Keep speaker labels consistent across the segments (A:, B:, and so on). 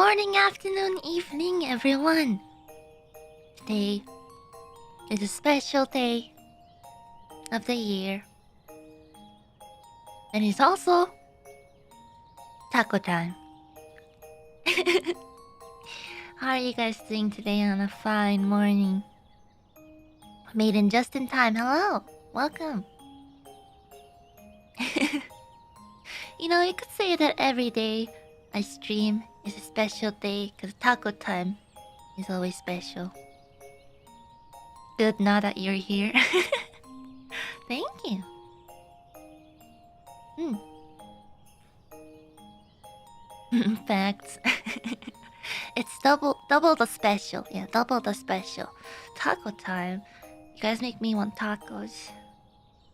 A: morning, afternoon, evening, everyone. Today is a special day of the year. And it's also taco time. How are you guys doing today on a fine morning? Made in just in time. Hello. Welcome. You know, you could say that every day I stream is a special day because taco time is always special. Good now that you're here. Thank you. Facts. It's double the special. Yeah, double the special. Taco time. You guys make me want tacos.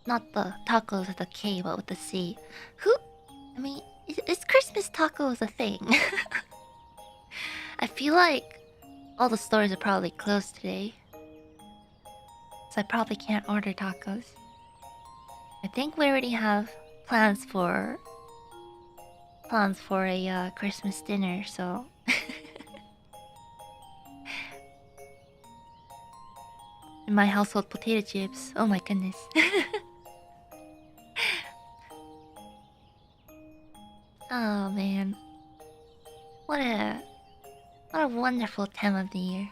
A: Not the tacos with the K, but with the C. I mean, is Christmas tacos a thing? I feel like all the stores are probably closed today. So I probably can't order tacos. I think we already have plans for a Christmas dinner, so in my household, potato chips. Oh my goodness. Oh man. What a wonderful time of the year.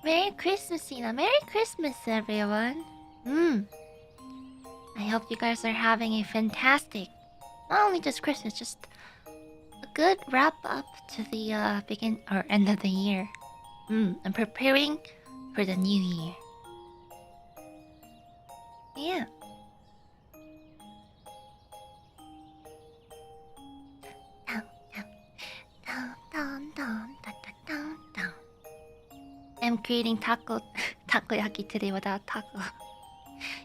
A: Merry Christmas, Ina. Merry Christmas, everyone. I hope you guys are having a fantastic, not only just Christmas, just a good wrap up to the begin or end of the year. I'm preparing for the new year. Yeah. I'm creating takoyaki today without taco.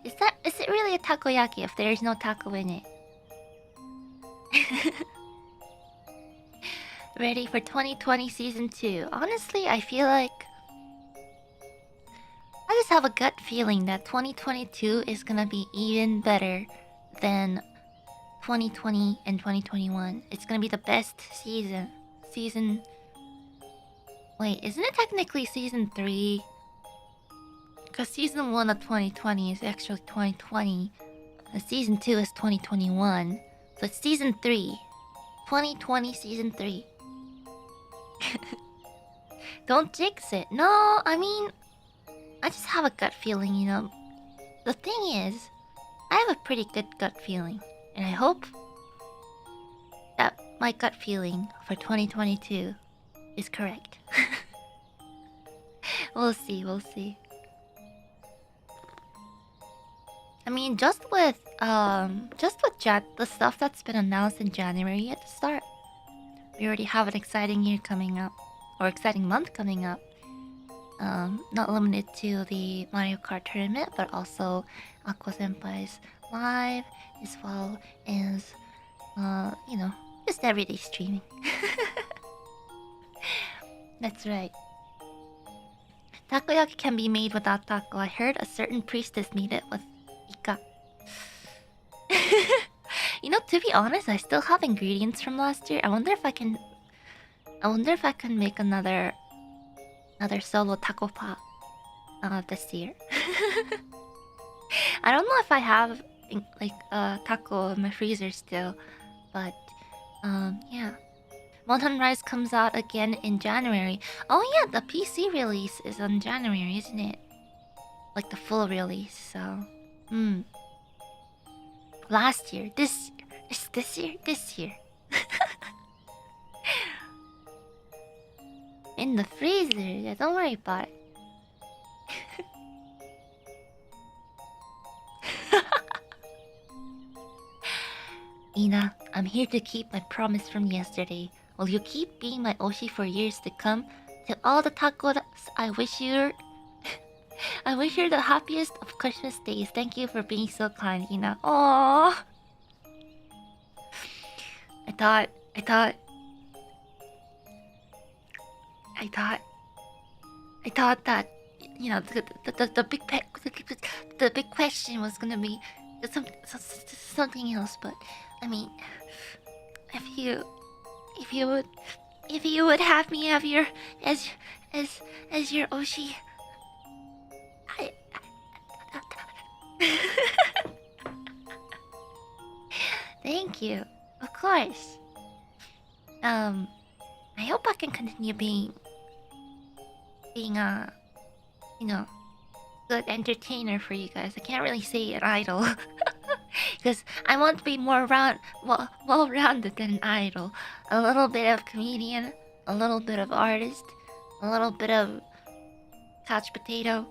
A: Is it really a takoyaki if there is no taco in it? Ready for 2020 season 2. Honestly, I feel like I just have a gut feeling that 2022 is gonna be even better than 2020 and 2021. It's gonna be the best season. Wait, isn't it technically season 3? Because season 1 of 2020 is actually 2020. And season 2 is 2021. So it's season 3. 2020 season 3. Don't jinx it. No, I mean, I just have a gut feeling, you know. The thing is, I have a pretty good gut feeling. And I hope that my gut feeling for 2022 is correct. We'll see. I mean, just with the stuff that's been announced in January at the start, we already have an exciting year coming up, or exciting month coming up. Not limited to the Mario Kart tournament, but also Aqua Senpai's live, as well as you know, just everyday streaming. That's right. Takoyaki can be made without taco. I heard a certain priestess made it with ika. You know, to be honest, I still have ingredients from last year. I wonder if I can make another solo taco pot this year. I don't know if I have taco in my freezer still, but yeah. Modern Rise comes out again in January. Oh yeah, the PC release is on January, isn't it? Like the full release, so... Last year. This year. In the freezer. Yeah, don't worry about it. Ina, I'm here to keep my promise from yesterday. Will you keep being my Oshi for years to come? To all the tacos, I wish you the happiest of Christmas days. Thank you for being so kind, Ina. Aww. I thought that, you know, the big question was gonna be, Something else, but I mean, if you if you would if you would have me have your as as as your Oshi, I. Thank you. Of course. I hope I can continue being a you know good entertainer for you guys. I can't really say an idol because I want to be more well-rounded than an idol. A little bit of comedian, a little bit of artist, a little bit of couch potato,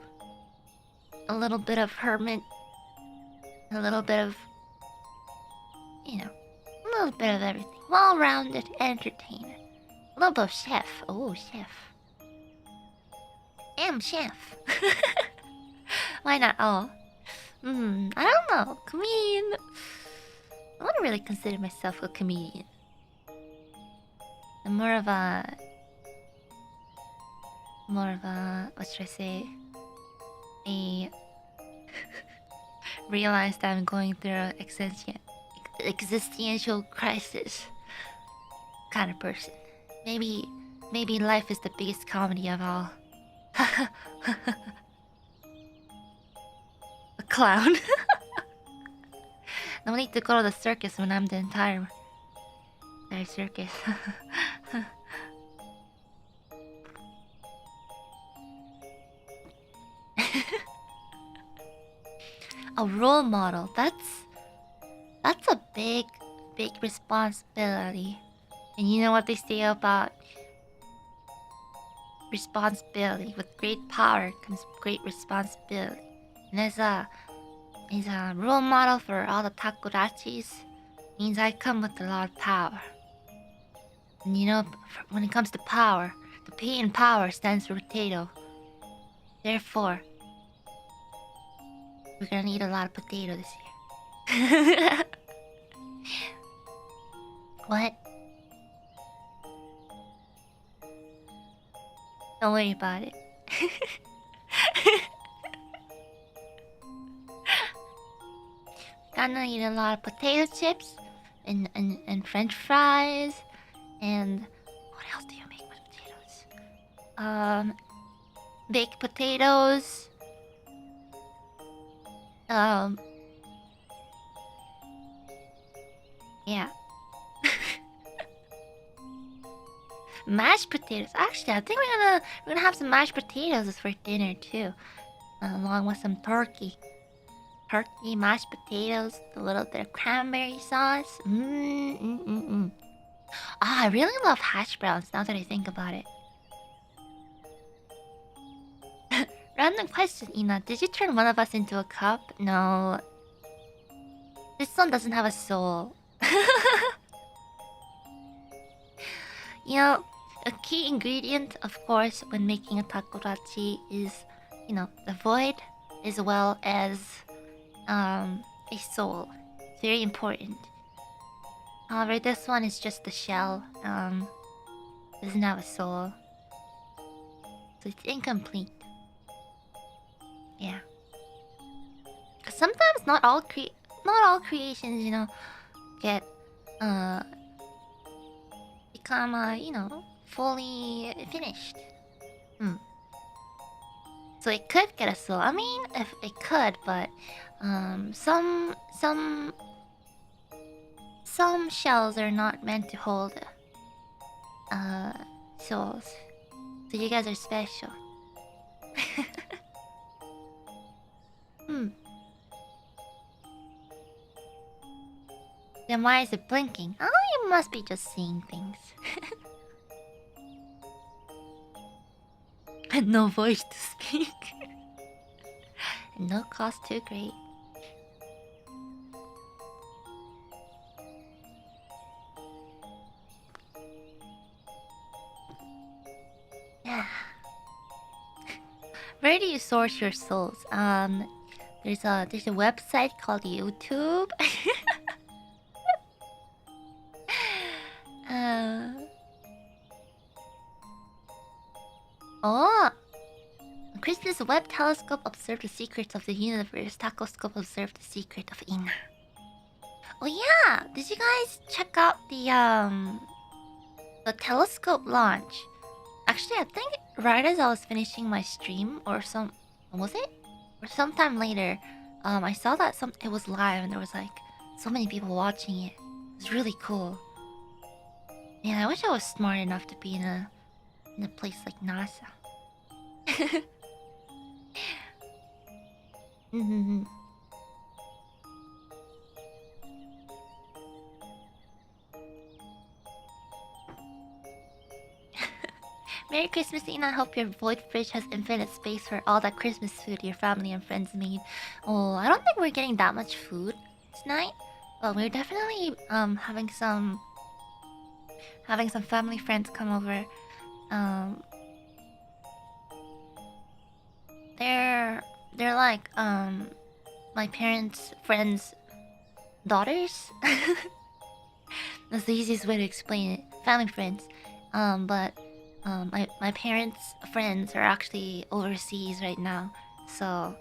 A: a little bit of hermit, a little bit of a little bit of everything. Well-rounded entertainer. A little bit of chef. Oh, chef. Am chef. Why not? Oh. I don't know. Comedian. I wouldn't really consider myself a comedian. I'm more of a... What should I say? A... realized I'm going through an existential crisis kind of person. Maybe life is the biggest comedy of all. A clown. No need to go to the circus when I'm the entire circus. A role model. That's a big responsibility. And you know what they say about responsibility? With great power comes great responsibility. And as a role model for all the Takodachis, means I come with a lot of power. And you know, when it comes to power, the P in power stands for potato. Therefore, we're gonna eat a lot of potato this year. What? Don't worry about it. Gonna eat a lot of potato chips and French fries and what else do you make with potatoes? Baked potatoes. Yeah. Mashed potatoes. Actually, I think we're gonna have some mashed potatoes for dinner too, along with some turkey. Turkey, mashed potatoes, a little bit of cranberry sauce. Ah, I really love hash browns now that I think about it. Random question, Ina. Did you turn one of us into a cup? No. This one doesn't have a soul. You know, a key ingredient, of course, when making a takodachi is, the void as well as a soul. It's very important. However, this one is just the shell. Doesn't have a soul. So it's incomplete. Yeah. Sometimes not all creations, get become fully finished. So it could get a soul. I mean, if it could, but some shells are not meant to hold souls. So you guys are special. Then why is it blinking? Oh, you must be just seeing things. And no voice to speak. And no cost too great. Yeah. Where do you source your souls? There's a website called YouTube. Christmas web telescope observed the secrets of the universe. Takoscope observed the secret of Ina. Oh yeah! Did you guys check out the telescope launch? Actually, I think right as I was finishing my stream, or was it? Or sometime later, I saw that it was live and there was like so many people watching it. It was really cool. Yeah, I wish I was smart enough to be in a place like NASA. Mm-hmm. Merry Christmas, Ina. I hope your void fridge has infinite space for all that Christmas food your family and friends made. Oh, I don't think we're getting that much food tonight, but we're definitely having some family friends come over. Um, they're like my parents' friends' daughters. That's the easiest way to explain it. Family friends. But my parents' friends are actually overseas right now, so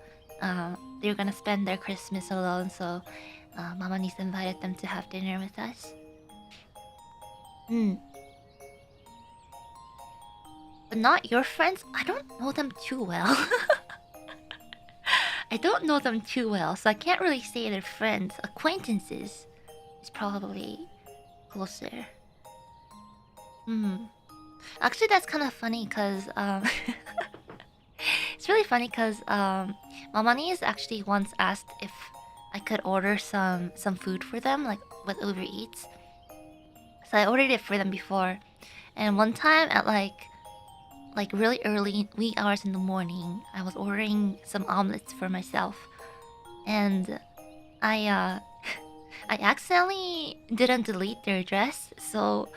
A: they're gonna spend their Christmas alone. So Mama Niece invited them to have dinner with us. But not your friends. I don't know them too well. I don't know them too well, so I can't really say they're friends. Acquaintances is probably closer. Actually, that's kind of funny because it's really funny because Mamani actually once asked if I could order some food for them, like with Uber Eats. So I ordered it for them before, and one time at like really early wee hours in the morning, I was ordering some omelets for myself, and I I accidentally didn't delete their address, so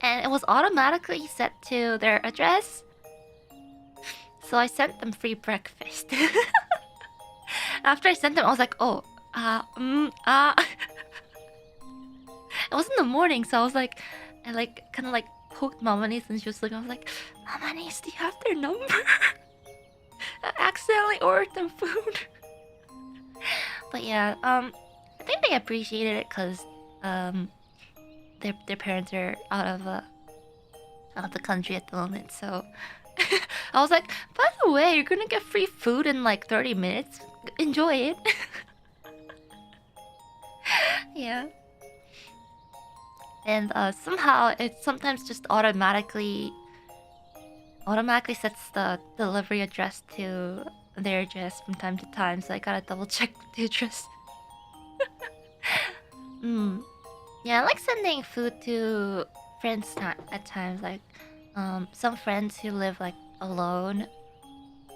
A: and it was automatically set to their address. So I sent them free breakfast. After I sent them, I was like, oh, It was in the morning, so I was like, I kind of like poked Mama Niece, and she was like, I was like, Mama Niece, do you have their number? I accidentally ordered them food. But yeah, I think they appreciated it because their parents are out of the country at the moment, so I was like, by the way, you're gonna get free food in like 30 minutes. Enjoy it. Yeah. And somehow it sometimes just automatically sets the delivery address to their address from time to time, so I gotta double check the address. Yeah, I like sending food to friends at times, like some friends who live like alone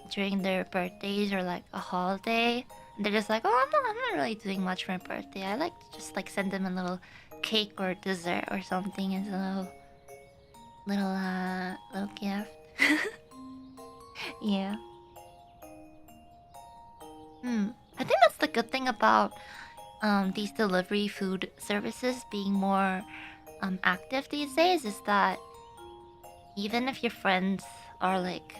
A: during their birthdays or like a holiday. And they're just like, oh, I'm not really doing much for my birthday. I like to just like send them a little cake or dessert or something as a little gift. Yeah. I think that's the good thing about these delivery food services being more active these days, is that even if your friends are like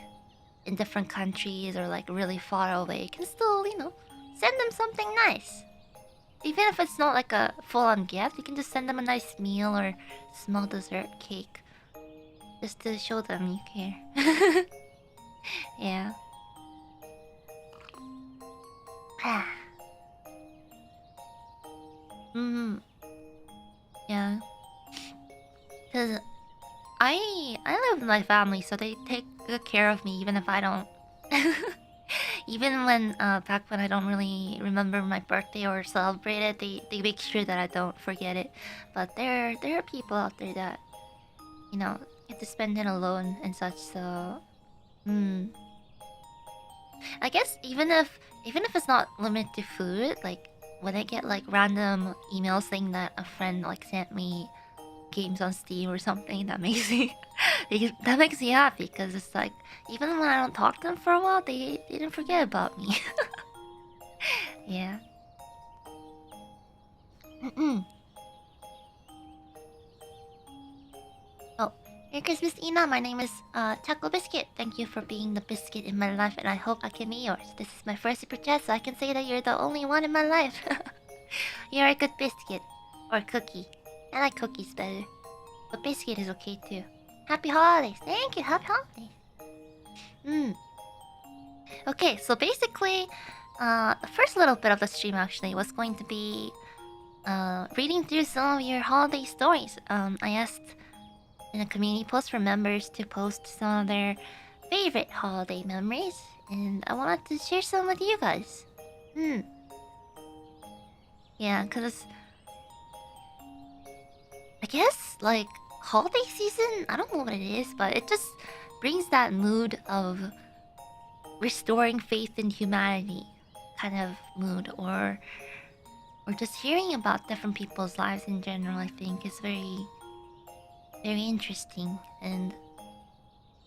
A: in different countries or like really far away, you can still, send them something nice. Even if it's not like a full-on gift, you can just send them a nice meal or small dessert cake, just to show them you care. Yeah. Yeah. Cause I live with my family, so they take good care of me even if I don't. Even when back when I don't really remember my birthday or celebrate it, they make sure that I don't forget it. But there are people out there that get to spend it alone and such. So, I guess even if it's not limited to food, like when I get like random emails saying that a friend like sent me games on Steam or something, that makes me that makes me happy, because it's like even when I don't talk to them for a while, they didn't forget about me. Yeah. Oh, Merry Christmas, Ina. My name is Taco Biscuit. Thank you for being the biscuit in my life, and I hope I can be yours. This is my first super chat, so I can say that you're the only one in my life. You're a good biscuit. Or cookie. I like cookies better. But biscuit is okay too. Happy holidays. Thank you. Happy holidays. Okay, so basically, the first little bit of the stream actually was going to be reading through some of your holiday stories. I asked in a community post for members to post some of their favorite holiday memories, and I wanted to share some with you guys. Yeah, because I guess, like, holiday season, I don't know what it is, but it just brings that mood of restoring faith in humanity kind of mood, or just hearing about different people's lives in general. I think is very, very interesting, and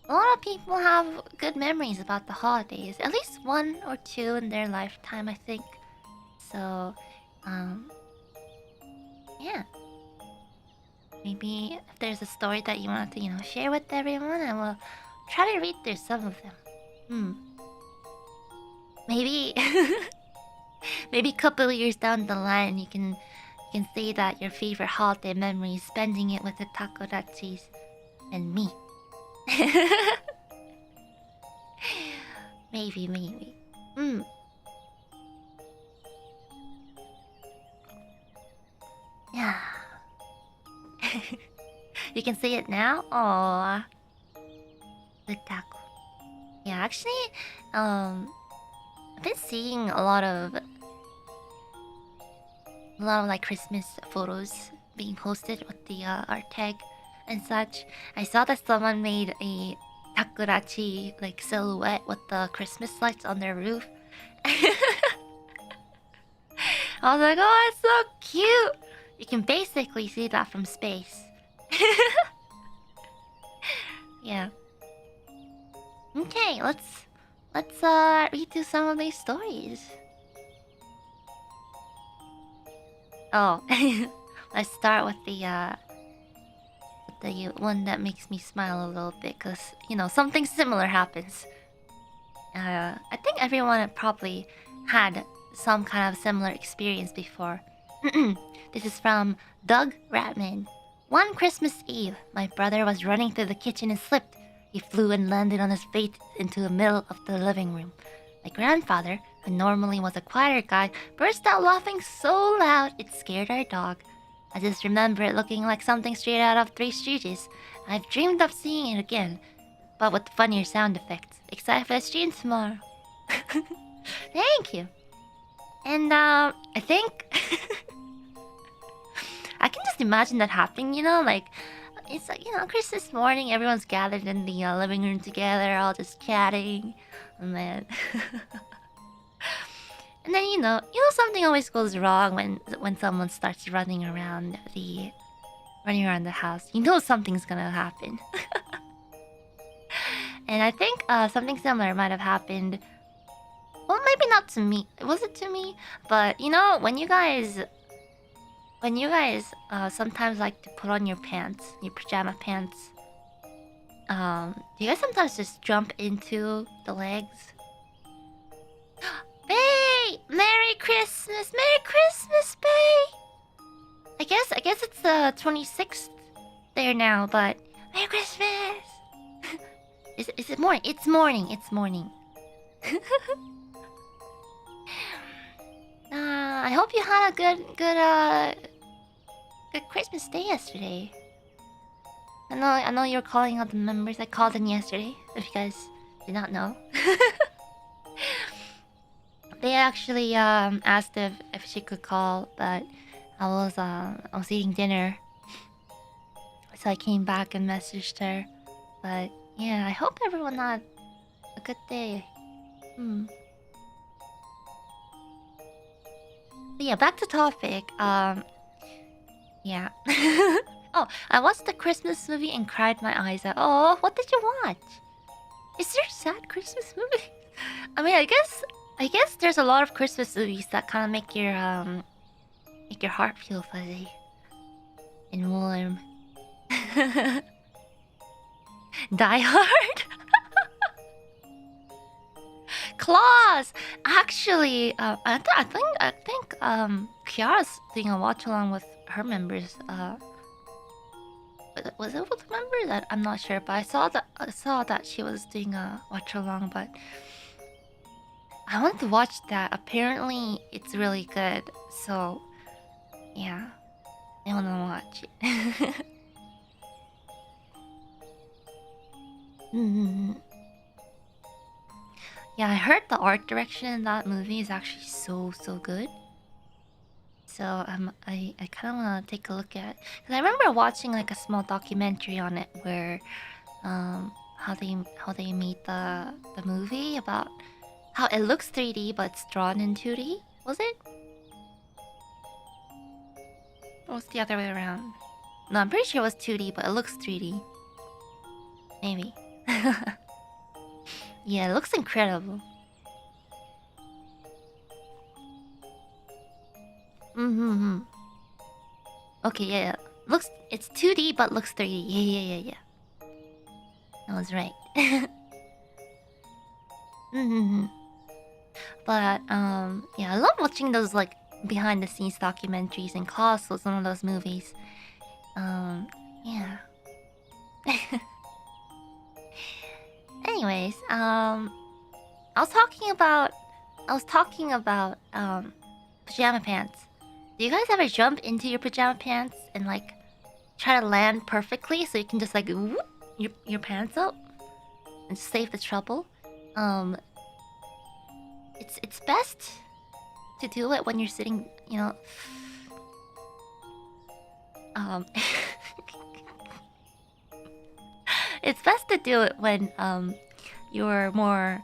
A: a lot of people have good memories about the holidays, at least one or two in their lifetime, I think. So yeah, maybe if there's a story that you want to share with everyone, I will try to read through some of them. Maybe maybe a couple of years down the line, you can say that your favorite holiday memory is spending it with the Takodachis and me. Maybe. Yeah. You can say it now? Aww. The taco. Yeah, actually, I've been seeing a lot of like Christmas photos being posted with the art tag and such. I saw that someone made a Takodachi like silhouette with the Christmas lights on their roof. I was like, oh, it's so cute. You can basically see that from space. Yeah. Okay, let's read through some of these stories. Oh, let's start with the one that makes me smile a little bit, because something similar happens. I think everyone probably had some kind of similar experience before. This is from Doug Ratman. One Christmas Eve, my brother was running through the kitchen and slipped. He flew and landed on his face into the middle of the living room. My grandfather, who normally was a quieter guy, burst out laughing so loud it scared our dog. I just remember it looking like something straight out of Three Stooges. I've dreamed of seeing it again, but with funnier sound effects. Excited for the stream tomorrow. Thank you. And I think I can just imagine that happening. Like it's like Christmas morning, everyone's gathered in the living room together, all just chatting, and then and then something always goes wrong when someone starts running around the house. Something's gonna happen. And I think something similar might have happened. Well, maybe not to me. Was it to me? But when you guys sometimes like to put on your pants, your pajama pants, do you guys sometimes just jump into the legs? Bay! Merry Christmas! Merry Christmas, Bay! I guess it's the 26th there now, but Merry Christmas! Is it morning? It's morning. I hope you had a good Christmas day yesterday. I know you're calling out the members. I called in yesterday, if you guys did not know. They actually asked if she could call, but I was eating dinner, so I came back and messaged her. But yeah, I hope everyone had a good day. But yeah, back to topic. Yeah. Oh, I watched the Christmas movie and cried my eyes out. Oh, what did you watch? Is there a sad Christmas movie? I mean, I guess there's a lot of Christmas movies that kind of make your heart feel fuzzy and warm. Die Hard. Claws. Actually, I think Kiara's doing a watch along with her members. Was it with members? I'm not sure, but I saw that she was doing a watch along, but I want to watch that. Apparently, it's really good. So, yeah, I want to watch it. Mhm. Yeah, I heard the art direction in that movie is actually so good. So I kind of want to take a look at it because I remember watching like a small documentary on it where how they made the movie about how it looks 3D but it's drawn in 2D. Was it? Or was it the other way around? No, I'm pretty sure it was 2D, but it looks 3D. Maybe. Yeah, it looks incredible. Mm-hmm. Okay, yeah. Looks it's 2D but looks 3D. Yeah. I was right. Mm-hmm. But yeah, I love watching those like behind the scenes documentaries, and Claws was one of those movies. Yeah. Anyways, I was talking about pajama pants. Do you guys ever jump into your pajama pants and like try to land perfectly so you can just like whoop your pants up and save the trouble? Um, it's best to do it when you're sitting, you know. Um, it's best to do it when you're more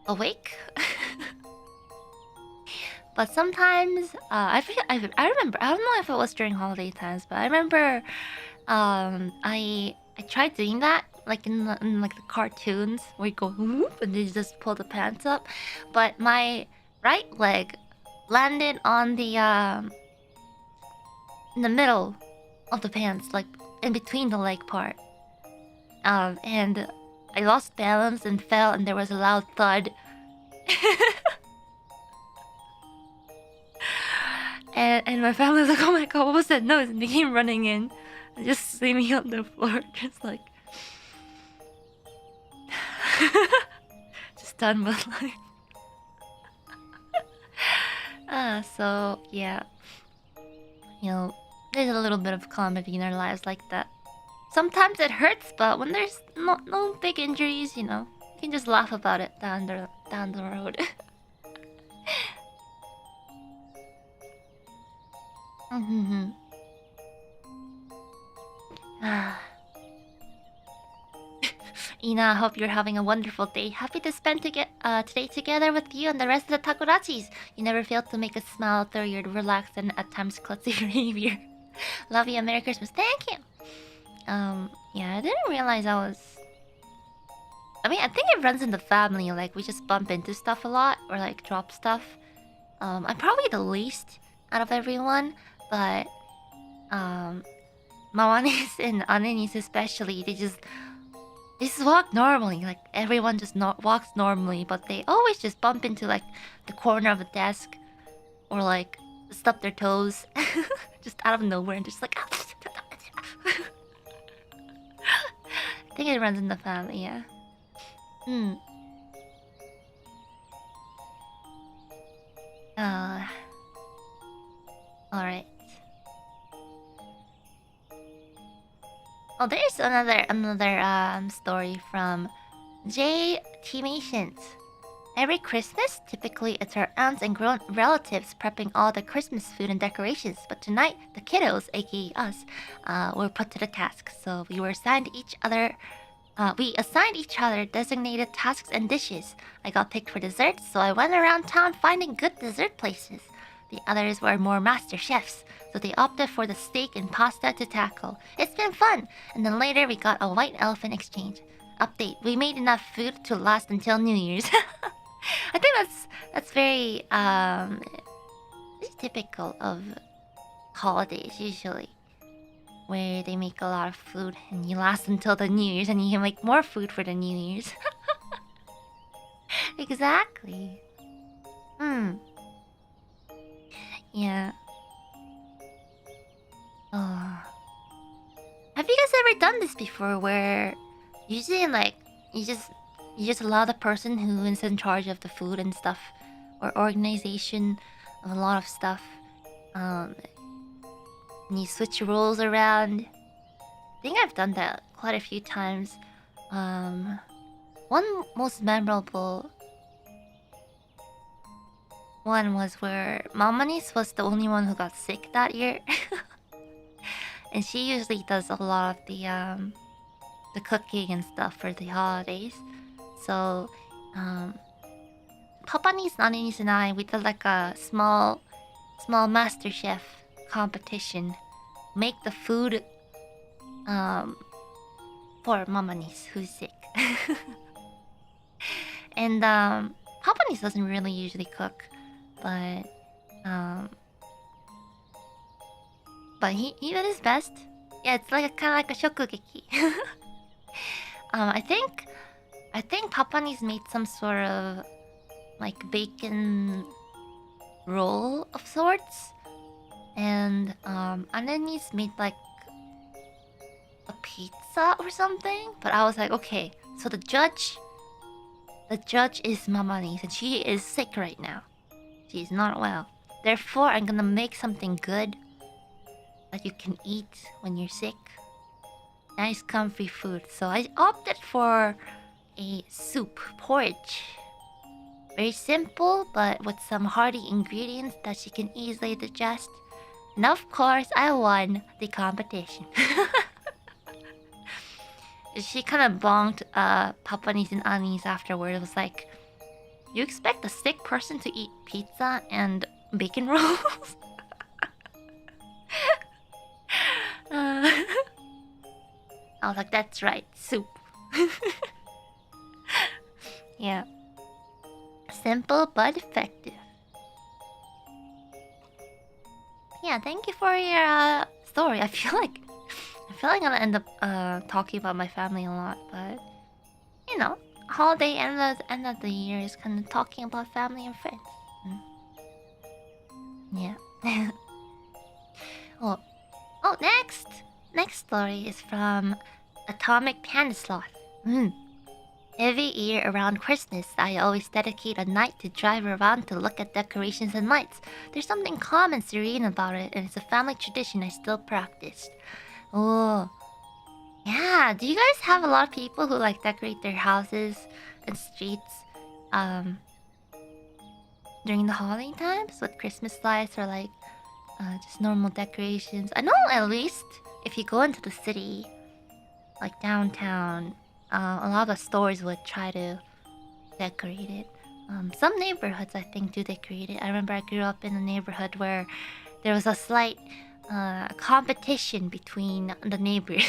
A: awake. But sometimes, I remember. I don't know if it was during holiday times, but I remember, I tried doing that, like in like the cartoons where you go whoop and they just pull the pants up, but my right leg landed on the in the middle of the pants, like in between the leg part, and I lost balance and fell, and there was a loud thud. And my family was like, "Oh my god, what was that noise?" And they came running in, and just see me on the floor, just like, just done with life. So yeah, you know, there's a little bit of comedy in our lives like that. Sometimes it hurts, but when there's no big injuries, you know, you can just laugh about it down the road. Mm-hmm. Ina, I hope you're having a wonderful day. Happy to spend today together with you and the rest of the Takodachis. You never fail to make us smile through your relaxed and at times klutzy behavior. Love you and Merry Christmas. Thank you. Yeah, I didn't realize I was. I mean, I think it runs in the family. Like we just bump into stuff a lot or like drop stuff. I'm probably the least out of everyone, but Mawanis and Anenis especially, they just walk normally. Like everyone just not walks normally, but they always just bump into like the corner of a desk or like stub their toes just out of nowhere and just like. I think it runs in the family, yeah. Hmm. All right. Oh, there's another story from J Teamations. Every Christmas, typically it's our aunts and grown relatives prepping all the Christmas food and decorations. But tonight, the kiddos, aka us, were put to the task. So we assigned each other designated tasks and dishes. I got picked for desserts, so I went around town finding good dessert places. The others were more master chefs, so they opted for the steak and pasta to tackle. It's been fun! And then later we got a white elephant exchange. Update, we made enough food to last until New Year's. I think that's very it's typical of holidays usually. where they make a lot of food and you last until the New Year's and you can make more food for the New Year's. Exactly. Hmm. Yeah. Oh. Have you guys ever done this before where usually like you just you just allow the person who is in charge of the food and stuff or organization of a lot of stuff, um and you switch roles around? I think I've done that quite a few times. Um One most memorable one was where Mamanis was the only one who got sick that year. And she usually does a lot of the cooking and stuff for the holidays. So Papa niece, Nani niece, and I, we did like a small master chef competition. Make the food for Mama niece who's sick. And Papa niece doesn't really usually cook, but um he did his best. Yeah, it's like kind of like a shokugeki. I think Papa niece made some sort of like bacon roll of sorts, and Anani's made like a pizza or something. But I was like, okay, so the judge is Mama niece, and she is sick right now. She is not well. Therefore, I'm gonna make something good that you can eat when you're sick. Nice, comfy food. So I opted for a soup, porridge. Very simple, but with some hearty ingredients that she can easily digest. And of course, I won the competition. She kind of bonked Papa niece and Anis afterward. It was like, you expect a sick person to eat pizza and bacon rolls? I was like, that's right, soup. Yeah. Simple but effective. Yeah, thank you for your story. I feel like I'm gonna end up talking about my family a lot, but you know, holiday end of the year is kind of talking about family and friends. Yeah. Oh, next story is from Atomic Panda Sloth. Every year around Christmas, I always dedicate a night to drive around to look at decorations and lights. There's something calm and serene about it, and it's a family tradition I still practice. Oh, yeah. Do you guys have a lot of people who like decorate their houses and streets during the holiday times with Christmas lights or like just normal decorations? I know at least if you go into the city, like downtown, a lot of the stores would try to decorate it. Some neighborhoods, I think, do decorate it. I remember I grew up in a neighborhood where there was a slight competition between the neighbors.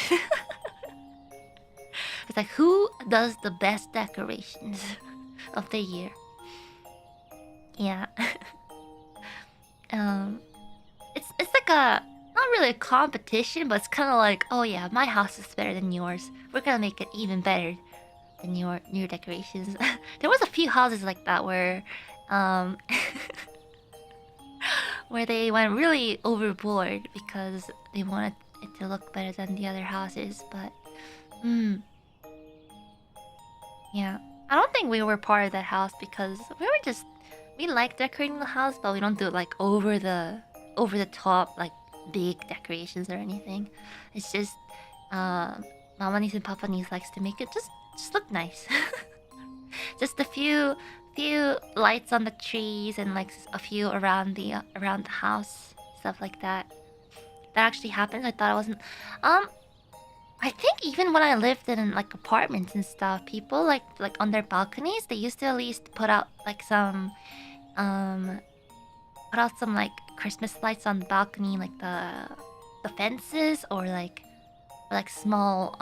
A: It's like, who does the best decorations of the year? Yeah. It's like a not really a competition, but it's kind of like, oh yeah, my house is better than yours. We're gonna make it even better than your decorations. There was a few houses like that where, where they went really overboard because they wanted it to look better than the other houses. But, yeah, I don't think we were part of that house because we like decorating the house, but we don't do it like over the top like big decorations or anything. It's just Mama niece and Papa niece likes to make it just look nice. Just a few lights on the trees and like a few around the house, stuff like that. That actually happened. I thought it wasn't. I think even when I lived in like apartments and stuff, people like on their balconies, they used to at least put out like some like Christmas lights on the balcony, like the fences, or like small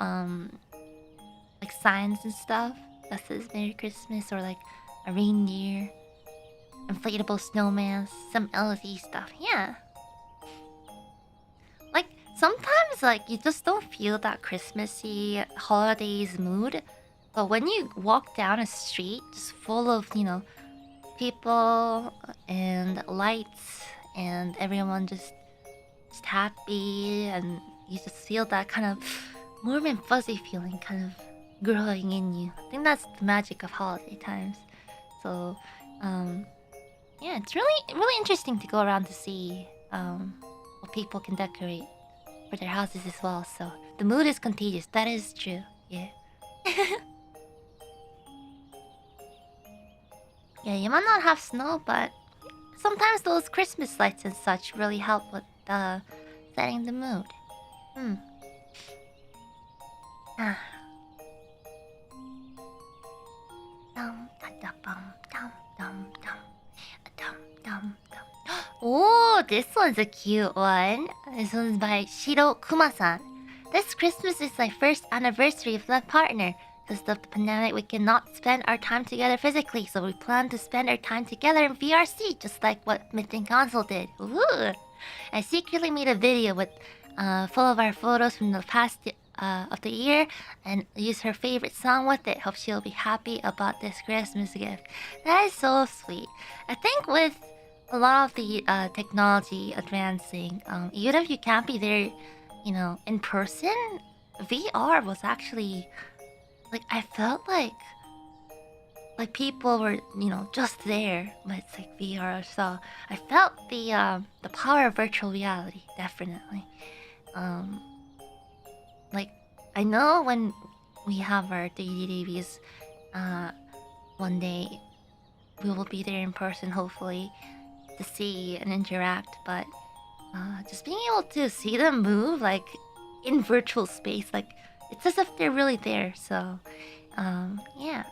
A: like signs and stuff that says Merry Christmas, or like a reindeer, inflatable snowman, some LED stuff. Yeah. Like sometimes sometimes like you just don't feel that Christmassy holidays mood. But when you walk down a street just full of, people and lights and everyone just happy, and you just feel that kind of warm and fuzzy feeling kind of growing in you. I think that's the magic of holiday times. So, yeah, it's really interesting to go around to see what people can decorate for their houses as well. So the mood is contagious. That is true. Yeah. Yeah, you might not have snow, but sometimes those Christmas lights and such really help with setting the mood. Hmm. Ah. Dum dum dum dum dum dum dum dum dum. Oh, this one's a cute one. This one's by Shiro Kuma-san. This Christmas is my first anniversary with my partner. Because of the pandemic, we cannot spend our time together physically, so we plan to spend our time together in VRC, just like what Mitten Console did. Ooh. I secretly made a video with full of our photos from the past of the year, and use her favorite song with it. Hope she'll be happy about this Christmas gift. That is so sweet. I think with a lot of the technology advancing, even if you can't be there, in person, VR was actually like, I felt like people were, just there, but it's like VR. So I felt the power of virtual reality, definitely. Like, I know when we have our 3D DVs, one day we will be there in person, hopefully, to see and interact. But just being able to see them move, like in virtual space, like it's as if they're really there. So, yeah.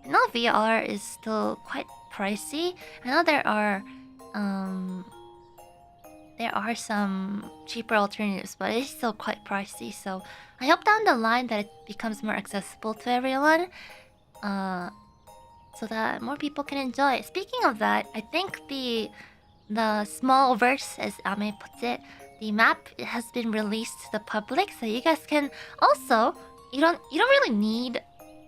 A: I know VR is still quite pricey. I know there are some cheaper alternatives, but it's still quite pricey. So I hope down the line that it becomes more accessible to everyone, so that more people can enjoy it. Speaking of that, I think the small verse, as Ame puts it, the map has been released to the public, so you guys can also, you don't really need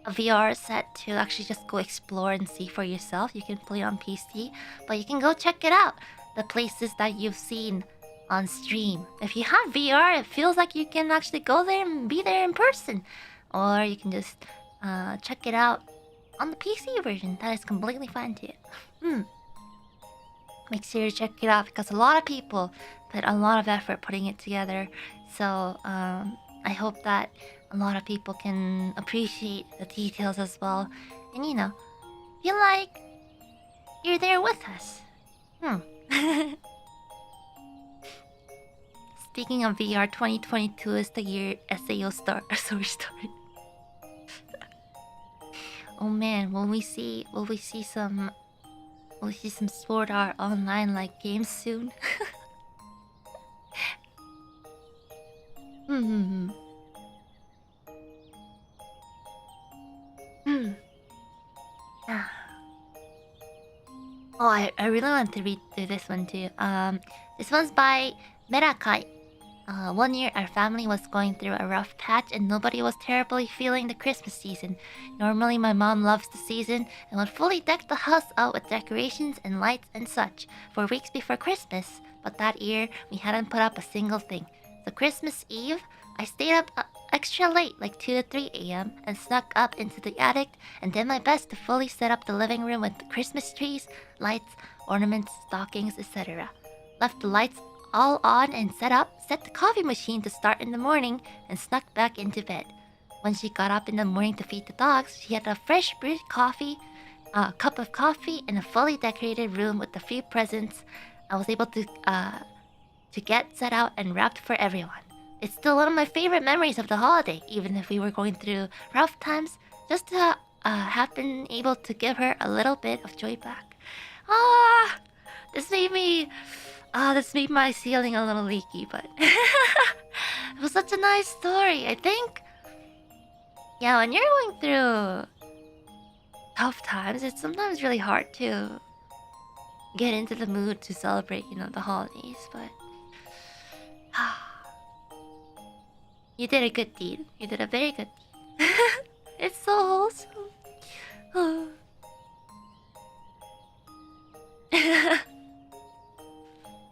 A: a VR set to actually just go explore and see for yourself. You can play on PC, but you can go check it out. The places that you've seen on stream. If you have VR, it feels like you can actually go there and be there in person, or you can just check it out on the PC version. That is completely fine too. Make sure to check it out because a lot of people put a lot of effort putting it together. So I hope that a lot of people can appreciate the details as well, and feel like you're there with us. Speaking of VR, 2022 is the year SAO started. Oh man, will we see some Sword Art Online like games soon? Oh, I really want to read through this one too. This one's by Merakai. One year, our family was going through a rough patch and nobody was terribly feeling the Christmas season. Normally, my mom loves the season and would fully deck the house out with decorations and lights and such for weeks before Christmas. But that year, we hadn't put up a single thing. So Christmas Eve, I stayed up extra late, like 2 to 3 a.m., and snuck up into the attic and did my best to fully set up the living room with Christmas trees, lights, ornaments, stockings, etc. Left the lights all on and set the coffee machine to start in the morning, and snuck back into bed. When she got up in the morning to feed the dogs, she had a fresh brewed coffee, a cup of coffee, and a fully decorated room with a few presents I was able to get set out and wrapped for everyone. It's still one of my favorite memories of the holiday, even if we were going through rough times, just to have been able to give her a little bit of joy back. This made my ceiling a little leaky, but it was such a nice story. I think, yeah, when you're going through tough times, it's sometimes really hard to get into the mood to celebrate, the holidays. But You did a good deed. You did a very good deed. It's so wholesome.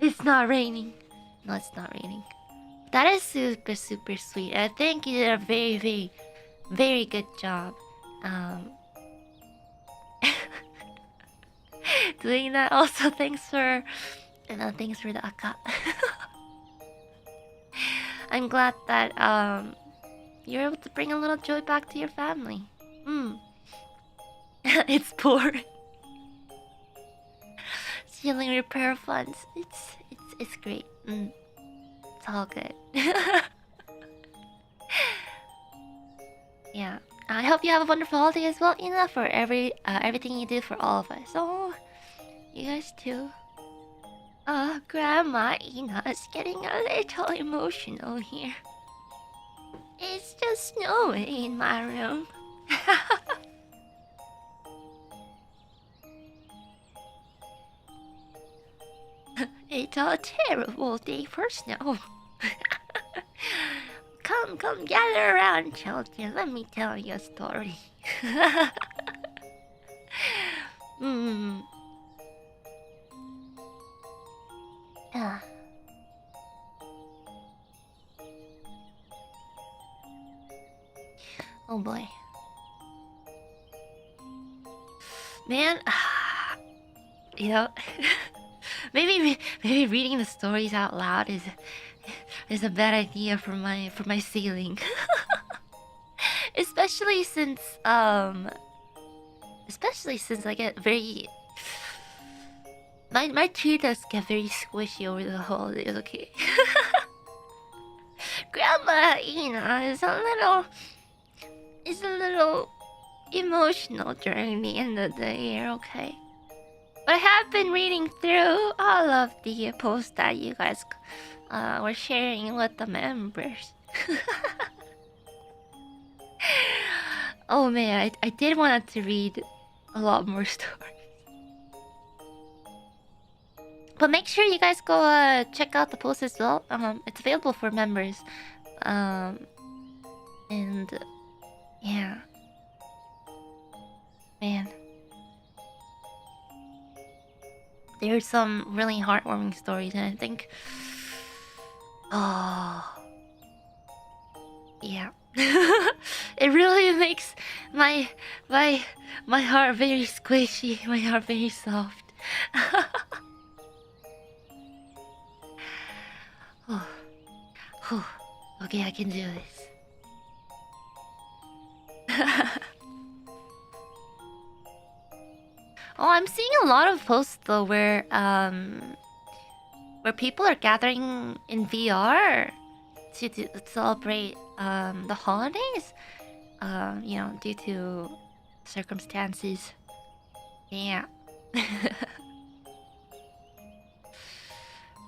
A: It's not raining. No, it's not raining. That is super, super sweet. I think you did a very, very, very good job. Um, doing that. Also, thanks for, thanks for the aka. I'm glad that you're able to bring a little joy back to your family. It's poor. Ceiling repair funds. It's great. It's all good. Yeah. I hope you have a wonderful holiday as well, Ina, for everything you do for all of us. Oh, you guys too. Grandma Ina is getting a little emotional here. It's just snowing in my room. It's a terrible day for snow. Come, gather around, children. Let me tell you a story. Ah. Oh boy. Man, you know, maybe reading the stories out loud is a bad idea for my ceiling. especially since I get very my tree does get very squishy over the holidays, okay? Grandma Ina is a little emotional during the end of the year, okay? But I have been reading through all of the posts that you guys were sharing with the members. Oh man, I did want to read a lot more stories. But make sure you guys go check out the post as well. It's available for members. And yeah. Man. There's some really heartwarming stories, and I think yeah. It really makes my heart very squishy, my heart very soft. Okay, I can do this. Oh, I'm seeing a lot of posts though where people are gathering in VR to celebrate the holidays. You know, due to circumstances. Yeah.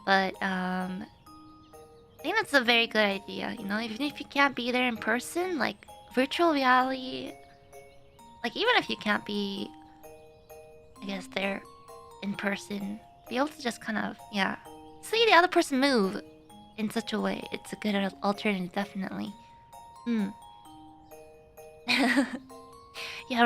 A: But I think that's a very good idea. You know, even if you can't be there in person, like virtual reality, like even if you can't be, I guess, there in person, be able to just kind of, yeah, see the other person move in such a way. It's a good alternative, definitely. Yeah, I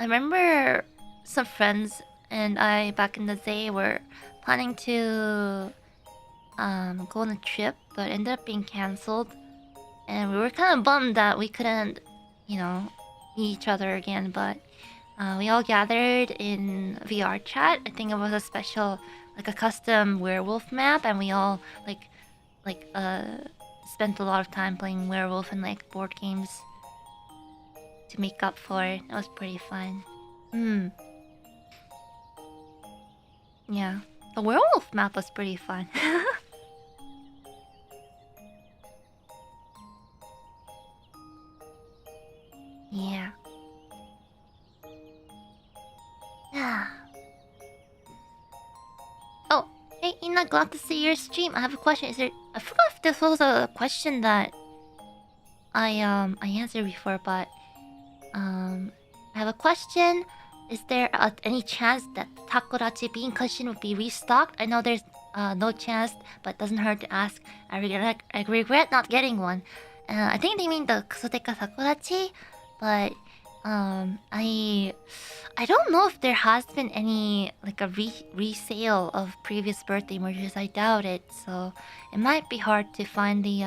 A: remember some friends and I back in the day were planning to go on a trip, but ended up being cancelled, and we were kind of bummed that we couldn't, you know, meet each other again. But we all gathered in VR chat. I think it was a special, like a custom werewolf map, and we all spent a lot of time playing werewolf and like board games to make up for it. That was pretty fun. Yeah, the werewolf map was pretty fun. Yeah. Oh, hey Ina, glad to see your stream. I have a question. I forgot if this was a question that I answered before, but I have a question. Is there any chance that Takodachi bean cushion would be restocked? I know there's no chance, but doesn't hurt to ask. I regret not getting one. I think they mean the Kusoteka Takodachi, but I don't know if there has been any like a resale of previous birthday merchandise. I doubt it, so it might be hard to find the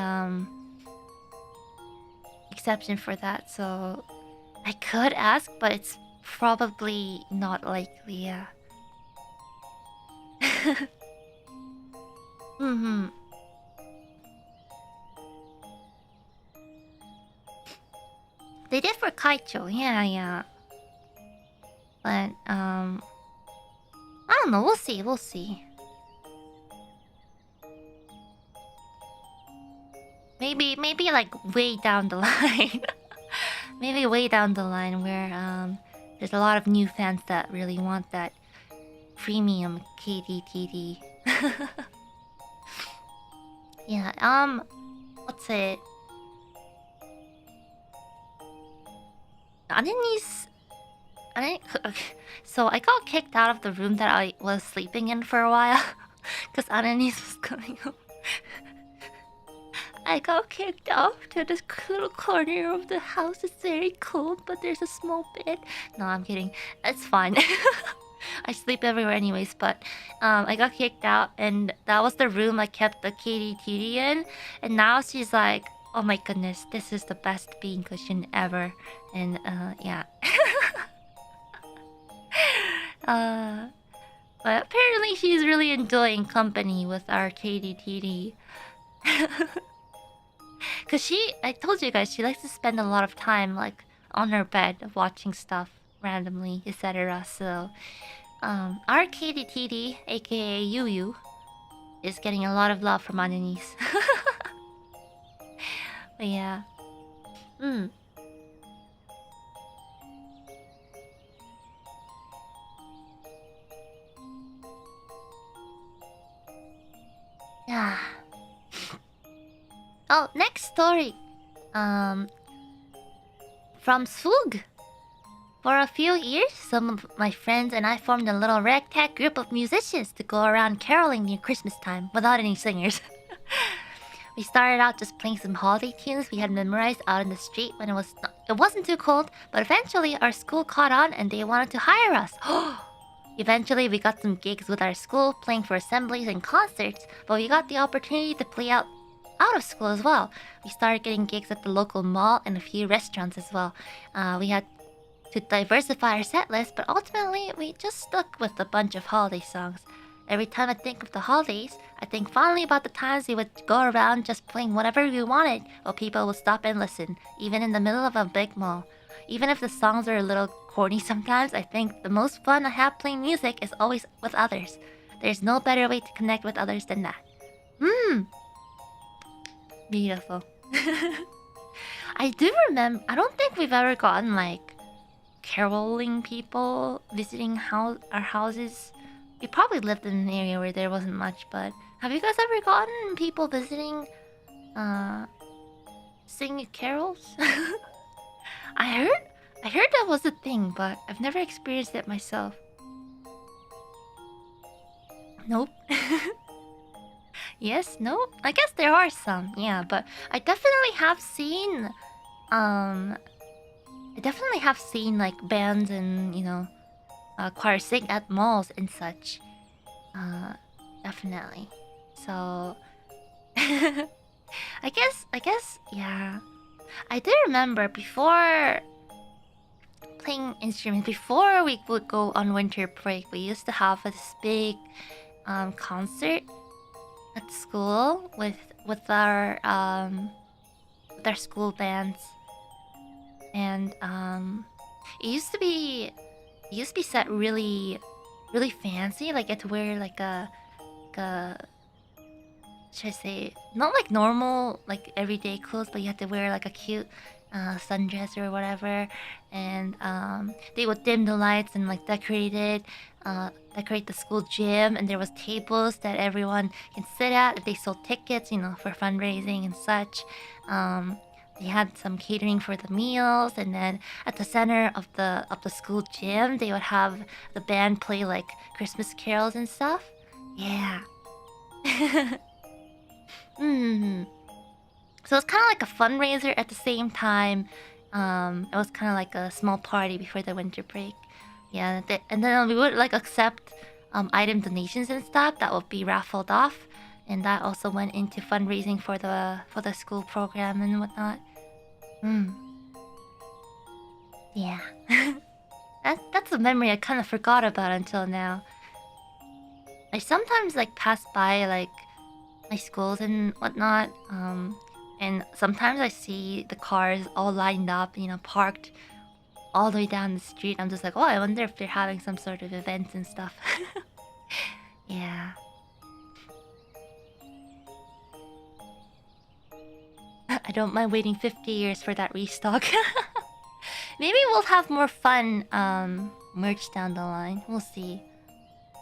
A: exception for that. So I could ask, but it's probably not likely. Yeah. Mm-hmm. They did for Kaicho, yeah, yeah. But I don't know. We'll see. We'll see. Maybe like way down the line. Maybe way down the line where there's a lot of new fans that really want that premium KDTD. Yeah. What's it? Aneni's. So I got kicked out of the room that I was sleeping in for a while because Anani's was coming home. I got kicked off to this little corner of the house. It's very cold, but there's a small bed. No, I'm kidding. It's fine. I sleep everywhere anyways, but I got kicked out, and that was the room I kept the KDTD in. And now she's like, oh my goodness, this is the best bean cushion ever. And yeah. But apparently she's really enjoying company with our KDTD. Cause I told you guys, she likes to spend a lot of time like on her bed watching stuff randomly, etc. So, our KDTD, aka Yu, is getting a lot of love from Anani's. But yeah, yeah. Oh, next story. From Swug. For a few years, some of my friends and I formed a little ragtag group of musicians to go around caroling near Christmas time without any singers. We started out just playing some holiday tunes we had memorized out in the street when it wasn't too cold, but eventually our school caught on and they wanted to hire us. Eventually, we got some gigs with our school, playing for assemblies and concerts, but we got the opportunity to play out of school as well. We started getting gigs at the local mall and a few restaurants as well. We had to diversify our set list, but ultimately we just stuck with a bunch of holiday songs. Every time I think of the holidays, I think fondly about the times we would go around just playing whatever we wanted, while people would stop and listen, even in the middle of a big mall. Even if the songs are a little corny sometimes, I think the most fun I have playing music is always with others. There's no better way to connect with others than that. Beautiful. I do remember, I don't think we've ever gotten like caroling people visiting our houses. We probably lived in an area where there wasn't much, but have you guys ever gotten people visiting singing carols? I heard that was a thing, but I've never experienced it myself. Nope. Yes, no? I guess there are some, yeah, but I definitely have seen like bands and, choir sing at malls and such. Definitely. So I guess, yeah. I do remember before playing instruments, before we would go on winter break, we used to have this big concert at school with our school bands, and it used to be set really fancy. Like, you had to wear like a should I say, not like normal like everyday clothes, but you had to wear like a cute sundress or whatever, and they would dim the lights and like decorate the school gym, and there was tables that everyone can sit at. They sold tickets, for fundraising and such. They had some catering for the meals, and then at the center of the school gym, they would have the band play like Christmas carols and stuff. Yeah, Hmm. So it's kind of like a fundraiser at the same time. It was kind of like a small party before the winter break. Yeah, and then we would like accept item donations and stuff that would be raffled off, and that also went into fundraising for the school program and whatnot. Hmm. Yeah. That's a memory I kind of forgot about until now. I sometimes like pass by like my schools and whatnot, and sometimes I see the cars all lined up, parked all the way down the street. I'm just like, oh, I wonder if they're having some sort of events and stuff. Yeah. I don't mind waiting 50 years for that restock. Maybe we'll have more fun merch down the line. We'll see.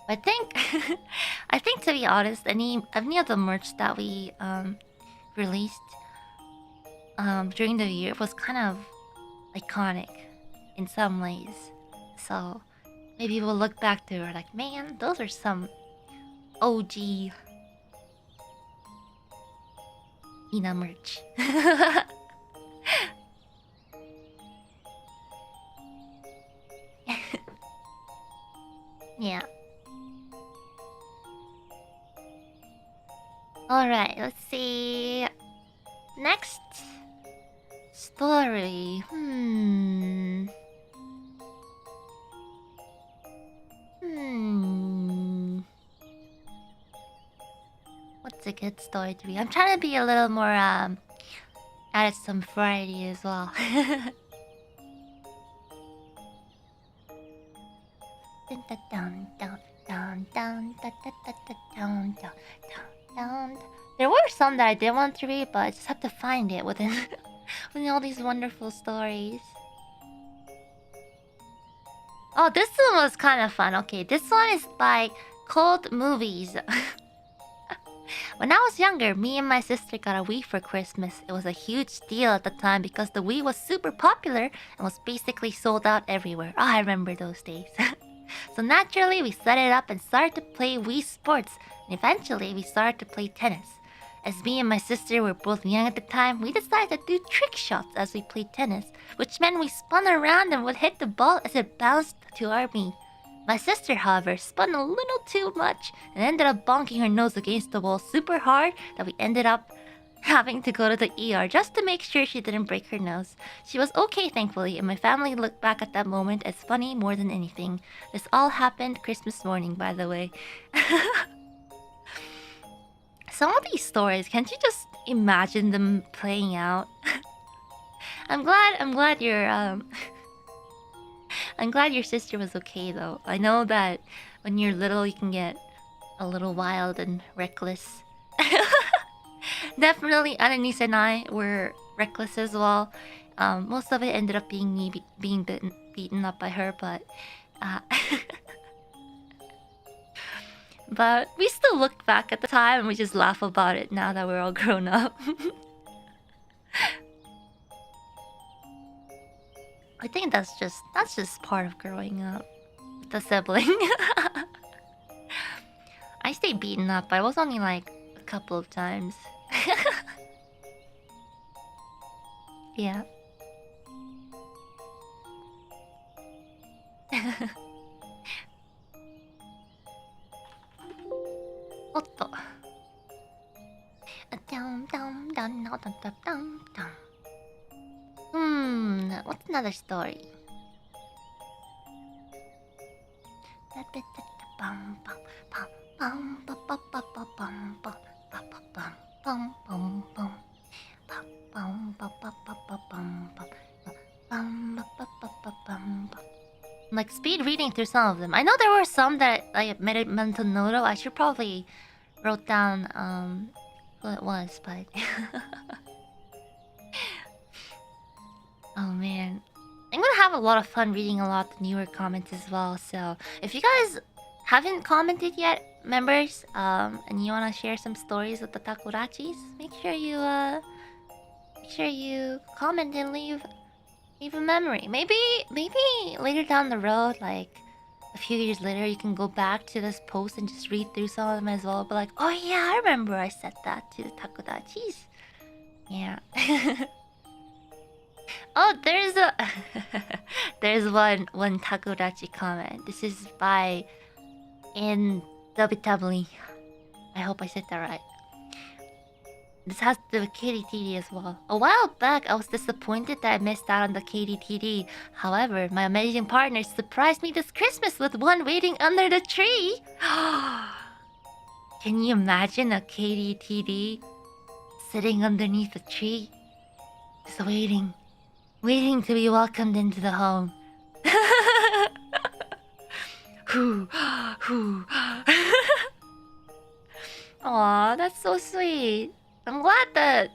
A: I think I think, to be honest, any of the merch that we released during the year was kind of iconic in some ways. So maybe we'll look back to it like, man, those are some OG Ina merch. Yeah. Alright, let's see. Next story. What's a good story to be? I'm trying to be a little more added some variety as well. There were some that I did want to read, but I just have to find it within within all these wonderful stories. Oh, this one was kind of fun. Okay, this one is by Cold Movies. When I was younger, me and my sister got a Wii for Christmas. It was a huge deal at the time because the Wii was super popular and was basically sold out everywhere. Oh, I remember those days. So naturally, we set it up and started to play Wii Sports, and eventually we started to play tennis. As me and my sister were both young at the time, we decided to do trick shots as we played tennis, which meant we spun around and would hit the ball as it bounced to our Wii. My sister, however, spun a little too much and ended up bonking her nose against the wall super hard that we ended up having to go to the ER just to make sure she didn't break her nose. She was okay, thankfully, and my family looked back at that moment as funny more than anything. This all happened Christmas morning, by the way. Some of these stories, can't you just imagine them playing out? I'm glad you're I'm glad your sister was okay though. I know that when you're little you can get a little wild and reckless. Definitely Annalise and I were reckless as well. Most of it ended up being me being beaten up by her, but but we still look back at the time and we just laugh about it now that we're all grown up. I think that's just part of growing up with a sibling. I stayed beaten up, but I was only like a couple of times. Yeah. Otto. What's another story? I'm like speed reading through some of them. I know there were some that I made a mental note of. I should probably wrote down what it was, but oh man. I'm gonna have a lot of fun reading a lot of the newer comments as well. So if you guys haven't commented yet, members, and you wanna share some stories with the Takodachis, make sure you comment and leave a memory. Maybe later down the road, like a few years later, you can go back to this post and just read through some of them as well. But like, oh yeah, I remember I said that to the Takodachis. Yeah. Oh, there's a there's one Takodachi comment. This is by Indubitably. I hope I said that right. This has to do with KDTD as well. A while back, I was disappointed that I missed out on the KDTD. However, my amazing partner surprised me this Christmas with one waiting under the tree. Can you imagine a KDTD sitting underneath a tree? Just waiting to be welcomed into the home. Aw, that's so sweet. I'm glad that,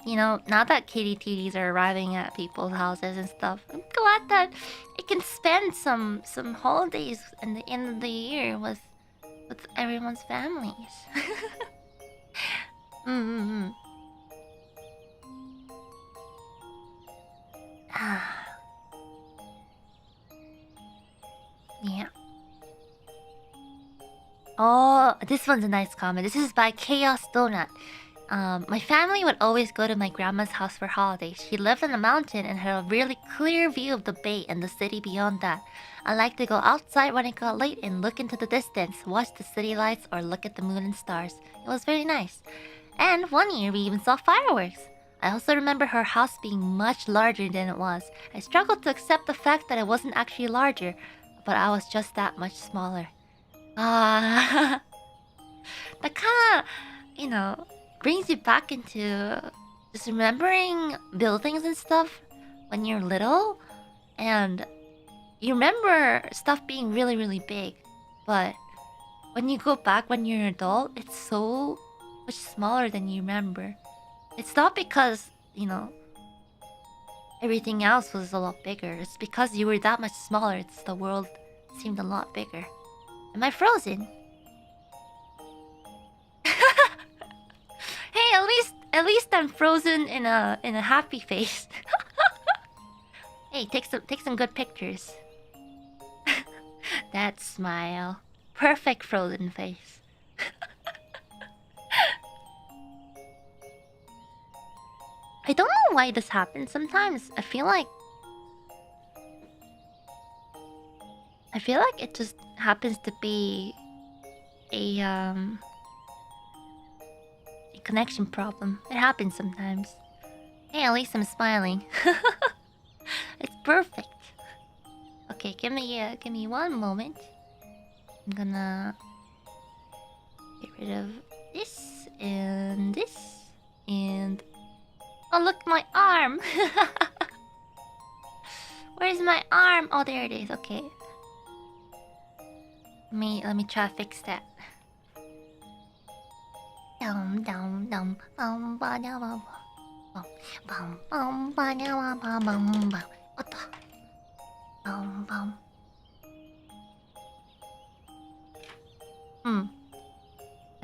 A: now that KDTDs are arriving at people's houses and stuff, I'm glad that it can spend some holidays in the end of the year with everyone's families. Yeah. Oh, this one's a nice comment. This is by Chaos Donut. My family would always go to my grandma's house for holidays. She lived on a mountain and had a really clear view of the bay and the city beyond that. I like to go outside when it got late and look into the distance, watch the city lights, or look at the moon and stars. It was very nice. And one year we even saw fireworks. I also remember her house being much larger than it was. I struggled to accept the fact that it wasn't actually larger, but I was just that much smaller. That kind of, brings you back into just remembering buildings and stuff when you're little. And you remember stuff being really, really big. But when you go back when you're an adult, it's so much smaller than you remember. It's not because, everything else was a lot bigger. It's because you were that much smaller. The world seemed a lot bigger. Am I frozen? Hey, at least I'm frozen in a happy face. Hey, take some good pictures. That smile. Perfect frozen face. I don't know why this happens sometimes. I feel like it just happens to be a connection problem. It happens sometimes. Hey, at least I'm smiling. It's perfect. Okay, give me one moment. I'm gonna get rid of this and this and oh look, my arm. Where's my arm? Oh, there it is. Okay. Let me try to fix that. I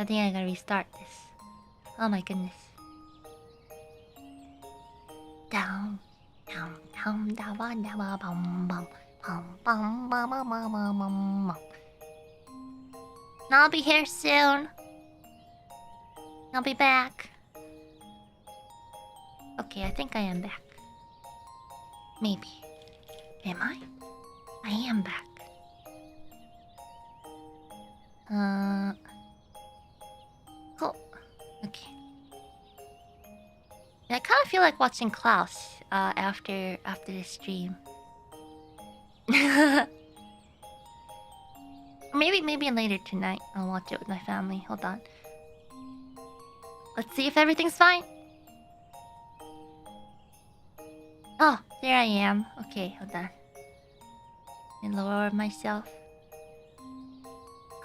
A: think I gotta restart this. Oh my goodness. Down, down, down, down, down, down, bum, bum, bum, bum, bum, bum, bum, bum, bum. I'll be here soon. I'll be back. Okay, I think I am back. Maybe. Am I? I am back. Cool. Okay. I kind of feel like watching Klaus after the stream. Maybe later tonight I'll watch it with my family. Hold on. Let's see if everything's fine. Oh, there I am. Okay, hold on. And lower myself.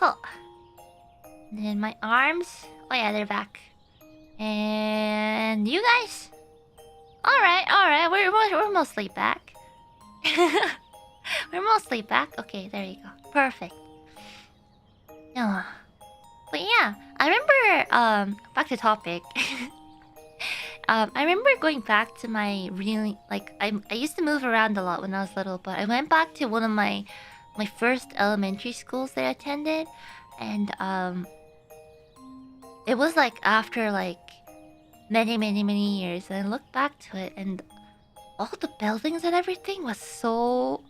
A: Cool. And then my arms. Oh yeah, they're back. And you guys? Alright. We're mostly back. We're mostly back. Okay, there you go. Perfect. But yeah, I remember back to topic. I remember going back to my really I used to move around a lot when I was little, but I went back to one of my my first elementary schools that I attended, and it was like after like many years, and I look back to it, and all the buildings and everything was so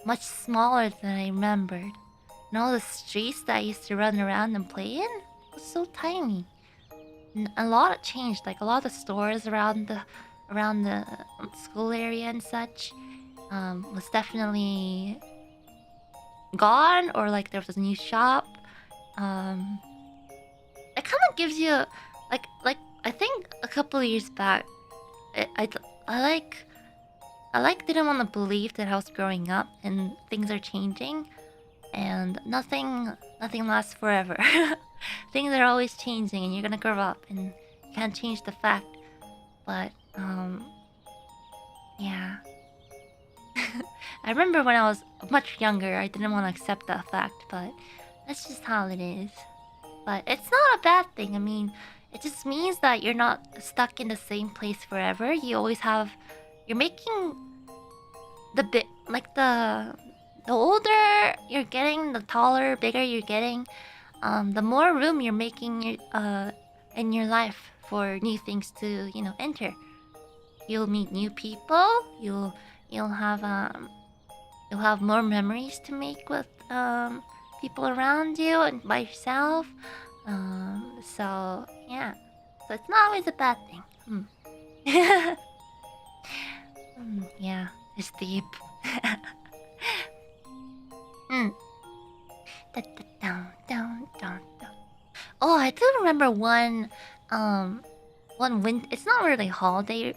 A: much smaller than I remembered. And all the streets that I used to run around and play in was so tiny. And a lot changed. Like a lot of the stores around the school area and such was definitely gone, or like there was a new shop. Um, it kind of gives you like I think a couple of years back, I like didn't want to believe that I was growing up and things are changing, and nothing lasts forever. Things are always changing, and you're gonna grow up, and you can't change the fact. But yeah. I remember when I was much younger, I didn't want to accept that fact, but that's just how it is. But it's not a bad thing. I mean, it just means that you're not stuck in the same place forever. You always have, you're making the bit like the older you're getting, the taller, bigger you're getting, the more room you're making in your life for new things to enter. You'll meet new people. You'll have more memories to make with people around you and by yourself. So yeah, so it's not always a bad thing. Yeah, it's deep. Mm. Down, down, down, down. Oh, I do remember one win. It's not really holiday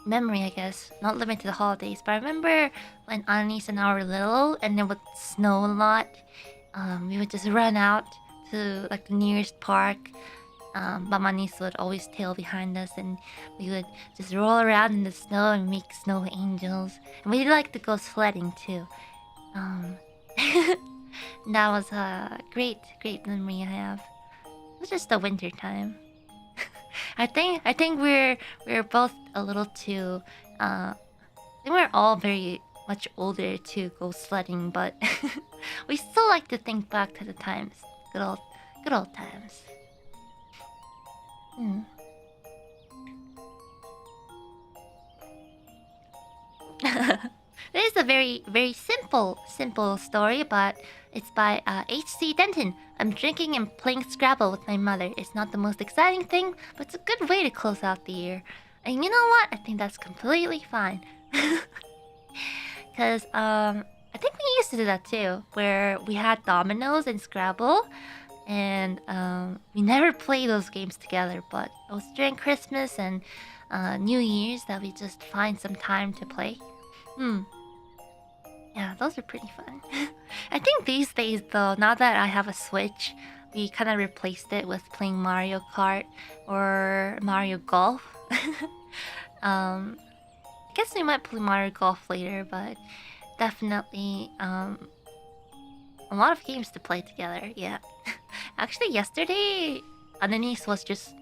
A: memory, I guess. Not limited to holidays, but I remember when Anis and I were little and it would snow a lot. We would just run out to like the nearest park. Mama Anis would always tail behind us, and we would just roll around in the snow and make snow angels. And we'd like to go sledding too. That was a great memory I have. It was just the winter time. I think we're both a little too. I think we're all very much older to go sledding, but we still like to think back to the times, good old times. Hmm. This is a very simple story, but it's by H.C. Denton. I'm drinking and playing Scrabble with my mother. It's not the most exciting thing, but it's a good way to close out the year. And you know what? I think that's completely fine. Because I think we used to do that too, where we had dominoes and Scrabble, and we never play those games together. But it was during Christmas and New Year's that we just find some time to play. Yeah, those are pretty fun. I think these days, though, now that I have a Switch, we kind of replaced it with playing Mario Kart or Mario Golf. I guess we might play Mario Golf later, but definitely a lot of games to play together. Yeah. Actually, yesterday, Ananice was just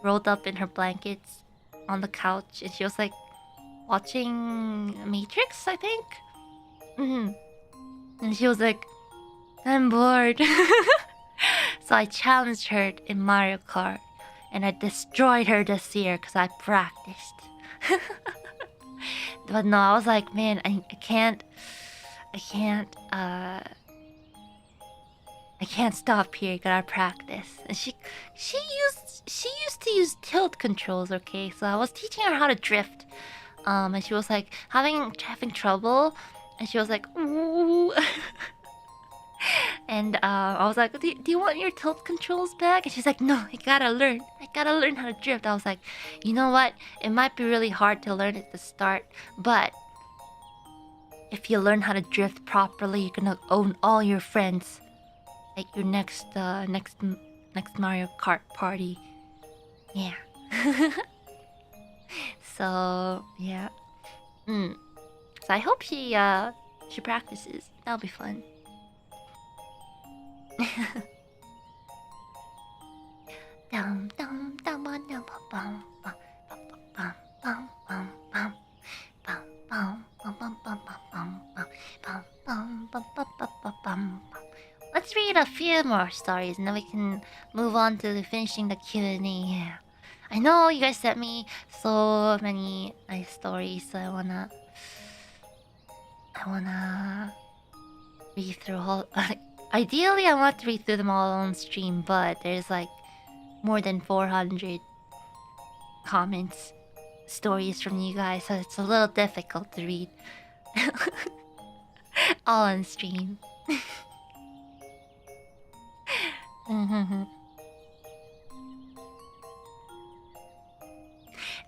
A: rolled up in her blankets on the couch, and she was like watching Matrix, I think. And she was like, I'm bored. So I challenged her in Mario Kart, and I destroyed her this year because I practiced. But no, I was like, man, I can't stop here. Gotta practice. And she used to use tilt controls. Okay, so I was teaching her how to drift. And she was like having trouble, and she was like, ooh. And I was like, do you want your tilt controls back? And she's like, no, I gotta learn how to drift. I was like, you know what? It might be really hard to learn at the start, but if you learn how to drift properly, you're gonna own all your friends at your next Mario Kart party. Yeah. So yeah. So I hope she practices. That'll be fun. Dum dum dum dum dum bum bum bum bum bum bum bum bum bum bum bum bum bum a few more stories, and then we can move on to finishing the Q&A. Yeah. I know you guys sent me so many nice stories, so I wanna read through all. Ideally, I want to read through them all on stream, but there's like more than 400 comments, stories from you guys, so it's a little difficult to read all on stream.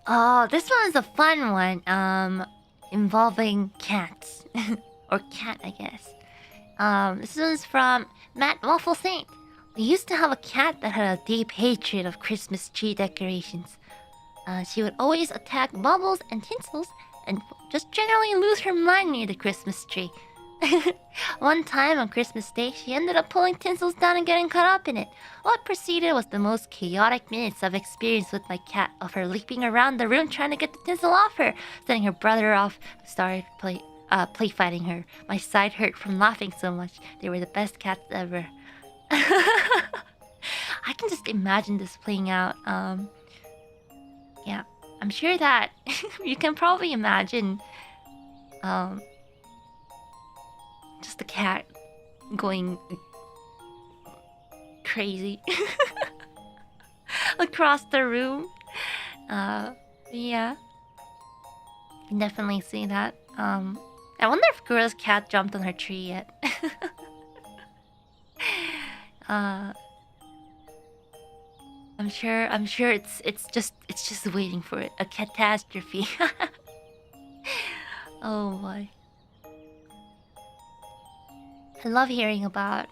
A: Oh, this one is a fun one. Involving cats. Or cat, I guess. This one's from Matt Waffle Saint. We used to have a cat that had a deep hatred of Christmas tree decorations. She would always attack baubles and tinsels and just generally lose her mind near the Christmas tree. One time on Christmas Day, she ended up pulling tinsels down and getting caught up in it. What preceded was the most chaotic minutes I've experienced with my cat, of her leaping around the room trying to get the tinsel off her, sending her brother off, started play fighting her. My side hurt from laughing so much. They were the best cats ever. I can just imagine this playing out. Yeah, I'm sure that you can probably imagine just the cat going crazy across the room. Yeah, you can definitely see that. I wonder if Girl's cat jumped on her tree yet. I'm sure it's just waiting for it. A catastrophe. Oh boy. I love hearing about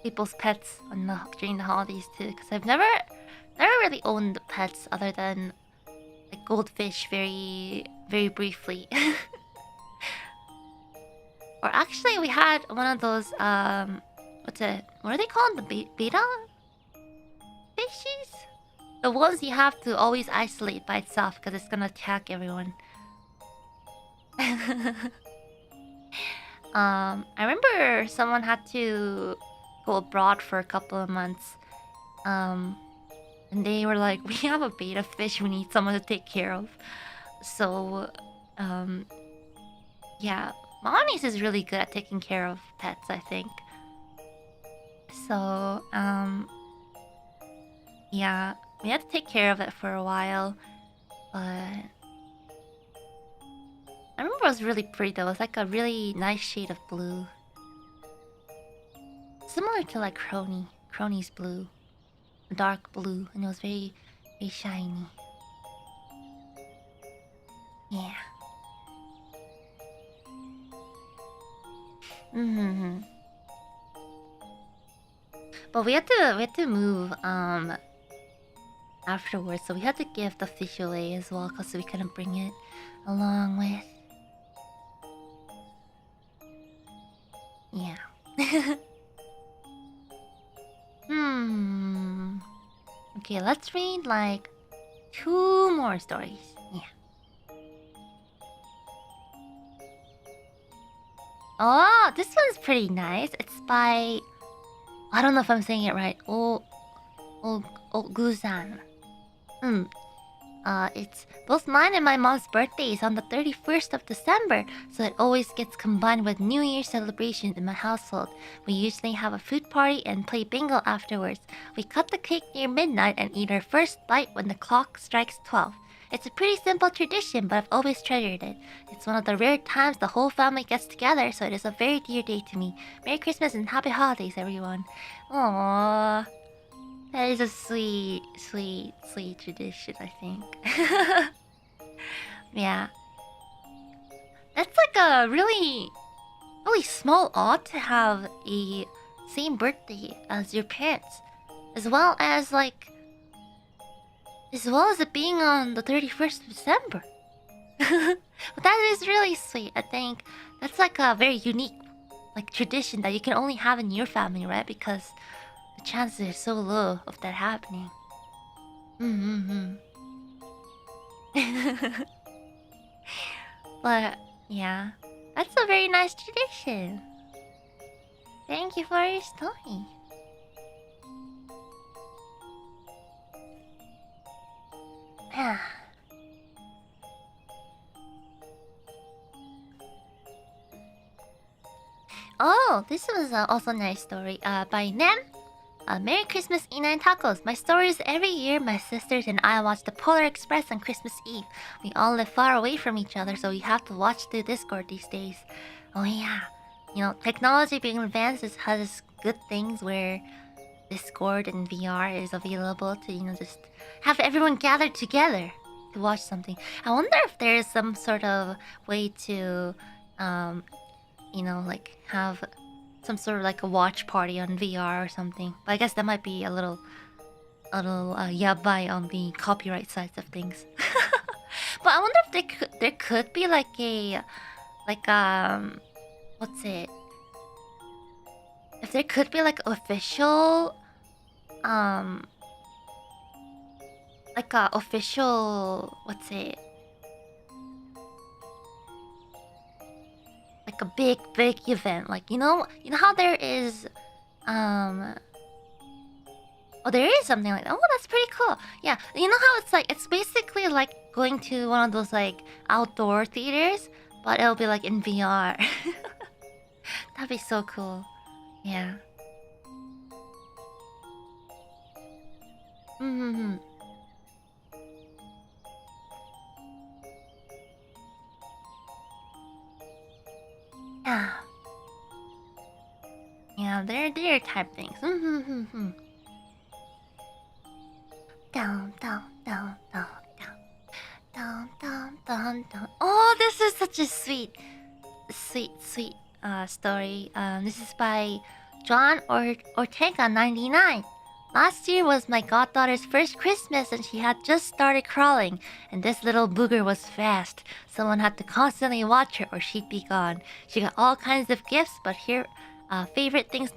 A: people's pets during the holidays too, because I've never really owned pets other than like goldfish very briefly. Or actually, we had one of those what are they called? The beta fishies? The ones you have to always isolate by itself because it's gonna attack everyone. I remember someone had to go abroad for a couple of months. And they were like, we have a beta fish we need someone to take care of. So, yeah. Monis is really good at taking care of pets, I think. So, yeah. We had to take care of it for a while. But I remember it was really pretty though. It was like a really nice shade of blue. Similar to like Crony's blue. Dark blue. And it was very shiny. Yeah. But we had to move afterwards, so we had to give the fish away as well because we couldn't bring it along with. Yeah. Okay, let's read like 2 more stories. Yeah. Oh, this one's pretty nice. It's by, I don't know if I'm saying it right. Guzan. It's both mine and my mom's birthdays on the 31st of December, so it always gets combined with New Year's celebration in my household. We usually have a food party and play bingo afterwards. We cut the cake near midnight and eat our first bite when the clock strikes 12. It's a pretty simple tradition, but I've always treasured it. It's one of the rare times the whole family gets together, so it is a very dear day to me. Merry Christmas and Happy Holidays, everyone. Aww. That is a sweet tradition, I think. Yeah. That's like a really small odd to have a same birthday as your parents. As well as it being on the 31st of December. But that is really sweet. I think that's like a very unique tradition that you can only have in your family, right? Because the chances are so low of that happening. But yeah, that's a very nice tradition. Thank you for your story. Oh, this was also a nice story. By Nem. Merry Christmas, Ina and Tacos. My story is every year my sisters and I watch the Polar Express on Christmas Eve. We all live far away from each other, so we have to watch through Discord these days. Oh yeah. You know, technology being advanced has good things where Discord and VR is available to, just have everyone gathered together to watch something. I wonder if there is some sort of way to, like have some sort of like a watch party on VR or something. But I guess that might be a little yabai on the copyright sides of things. But I wonder if there could be like what's it? If there could be like official like a official, what's it? Like a big event, like you know how there is oh, there is something like that. Oh, that's pretty cool. Yeah, you know how it's basically like going to one of those like outdoor theaters, but it'll be like in VR. That'd be so cool. Yeah. Mm-hmm. Yeah. Yeah, they're type things. Mm-hmm. Down, down, down, down, down, down, down, down, down. Oh, this is such a sweet story. This is by John Ortega 99. Last year was my goddaughter's first Christmas and she had just started crawling, and this little booger was fast. Someone had to constantly watch her or she'd be gone. She got all kinds of gifts, but her favorite thing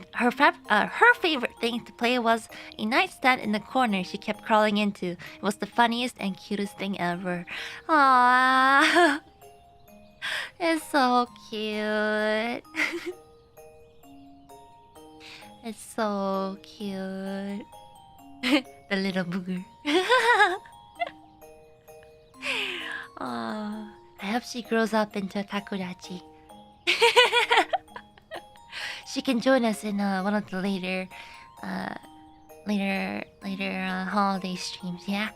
A: to play was a nightstand in the corner she kept crawling into. It was the funniest and cutest thing ever. Aww. It's so cute. It's so cute. The little booger. Aww. I hope she grows up into a Takodachi. She can join us in one of the later holiday streams, yeah?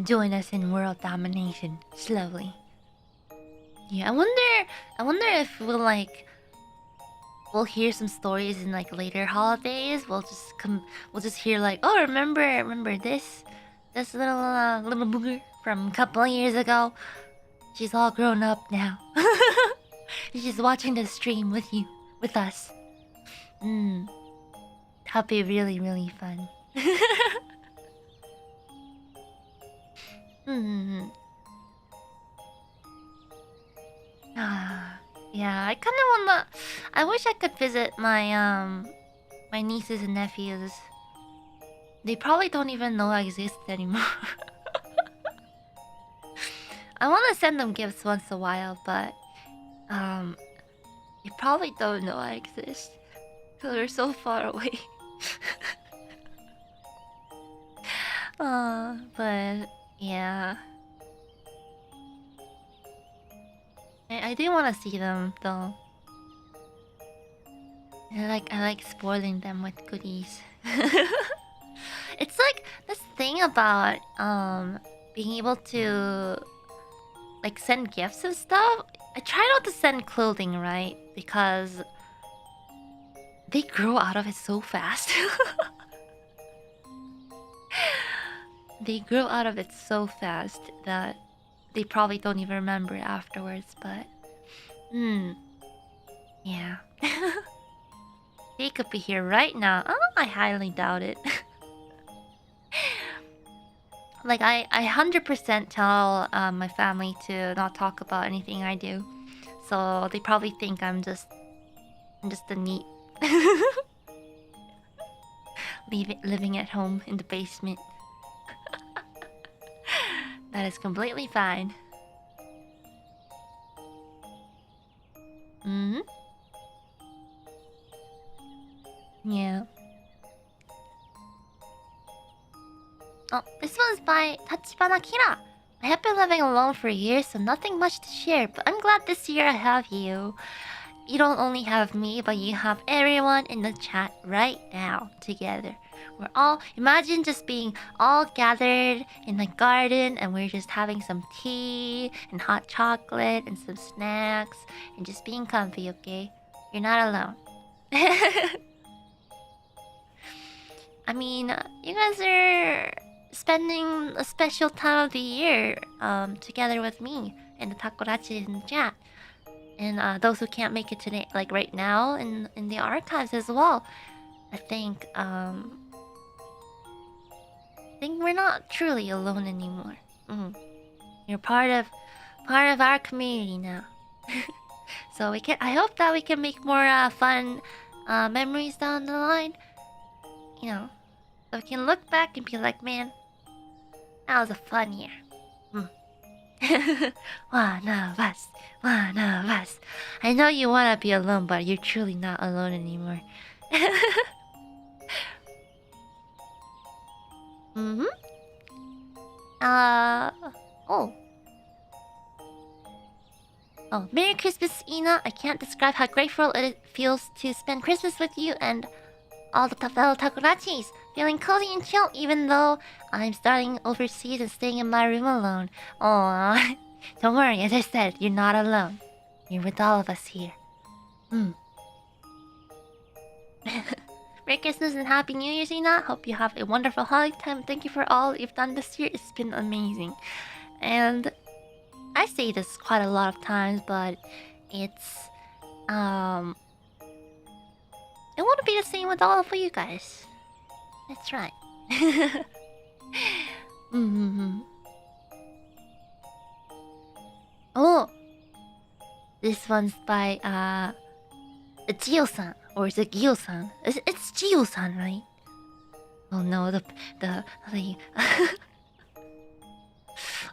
A: Join us in world domination slowly. Yeah, I wonder if we'll hear some stories in like later holidays. We'll just hear like, oh, remember this little booger from a couple of years ago. She's all grown up now. She's watching the stream with us. That'd be really fun. Yeah, I kind of wanna. I wish I could visit my nieces and nephews. They probably don't even know I exist anymore. I want to send them gifts once in a while, but they probably don't know I exist because they're so far away. But yeah. I do want to see them though. I like spoiling them with goodies. It's like this thing about being able to like send gifts and stuff. I try not to send clothing, right? Because they grow out of it so fast. They grow out of it so fast that they probably don't even remember it afterwards, but yeah. They could be here right now. Oh, I highly doubt it. Like I 100% tell my family to not talk about anything I do. So they probably think I'm just a neat living at home in the basement. That is completely fine. Yeah. Oh, this one's by Tachibana Kira. I have been living alone for years, so nothing much to share, but I'm glad this year I have you. You don't only have me, but you have everyone in the chat right now together. We're all, imagine just being all gathered in the garden and we're just having some tea and hot chocolate and some snacks and just being comfy, okay? You're not alone. I mean, you guys are spending a special time of the year together with me and the Takodachi in the chat. And those who can't make it today, like right now in the archives as well. I think we're not truly alone anymore. You're part of our community now. So I hope that we can make more fun memories down the line. You know, so we can look back and be like, man, that was a fun year. One of us. I know you want to be alone, but you're truly not alone anymore. Oh, Merry Christmas, Ina. I can't describe how grateful it feels to spend Christmas with you and all the fellow Takodachis. Feeling cozy and chill even though I'm starting overseas and staying in my room alone. Aww. Don't worry, as I said, you're not alone. You're with all of us here. Merry Christmas and Happy New Year's, Ina. Hope you have a wonderful holiday time. Thank you for all you've done this year. It's been amazing. And I say this quite a lot of times, but it's it wouldn't be the same with all of you guys. That's right. Oh, this one's by Gio-san, or is it Gio-san? It's Gio-san, right? Oh no, the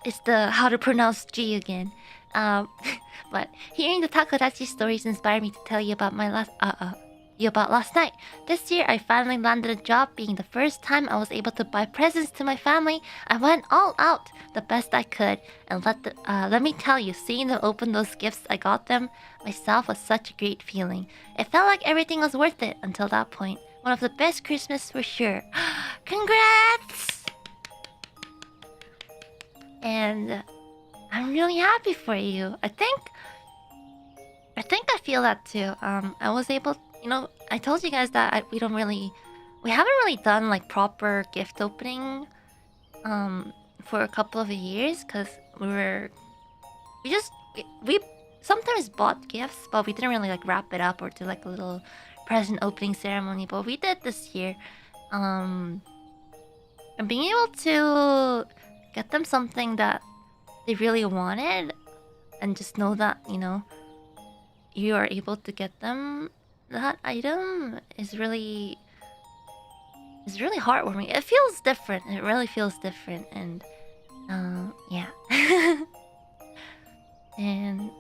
A: it's the how to pronounce G again. But hearing the Takodachi stories inspired me to tell you about last night. This year, I finally landed a job. Being the first time I was able to buy presents to my family, I went all out the best I could. And let me tell you, seeing them open those gifts I got them myself was such a great feeling. It felt like everything was worth it until that point. One of the best Christmas for sure. Congrats! And I'm really happy for you. I think I feel that too. I was able, I told you guys that we haven't really done like proper gift opening for a couple of years because we sometimes bought gifts, but we didn't really like wrap it up or do like a little present opening ceremony. But we did this year, and being able to get them something that they really wanted, and just know that you are able to get them that item is really heartwarming. It feels different. It really feels different, and yeah. And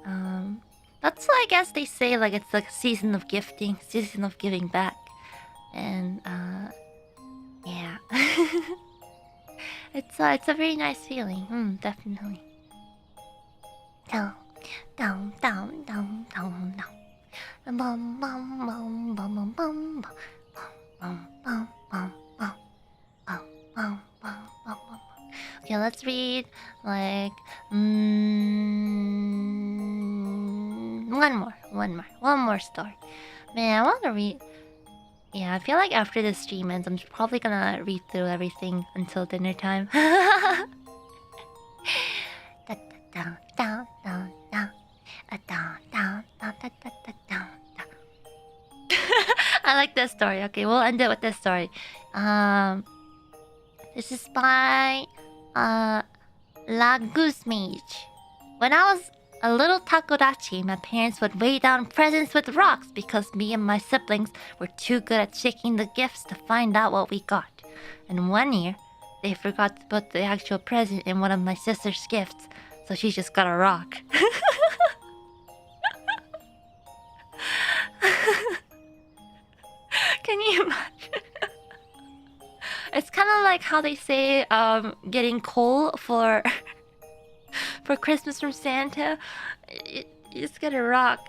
A: that's why I guess they say like it's like a season of gifting, season of giving back, and yeah. It's a very nice feeling. Definitely. Down, down, down, down, down, down. Bum bum bum bum bum bum bum bum bum bum bum bum. Okay, let's read like one more story. Man, I want to read. Yeah, I feel like after this stream ends, I'm probably gonna read through everything until dinner time. I like this story. Okay, we'll end it with this story. This is by La Goose Mage. When I was a little Takodachi, my parents would weigh down presents with rocks because me and my siblings were too good at checking the gifts to find out what we got. And one year, they forgot to put the actual present in one of my sister's gifts, so she just got a rock. Can you imagine? It's kind of like how they say getting coal for for Christmas from Santa. You just get a rock.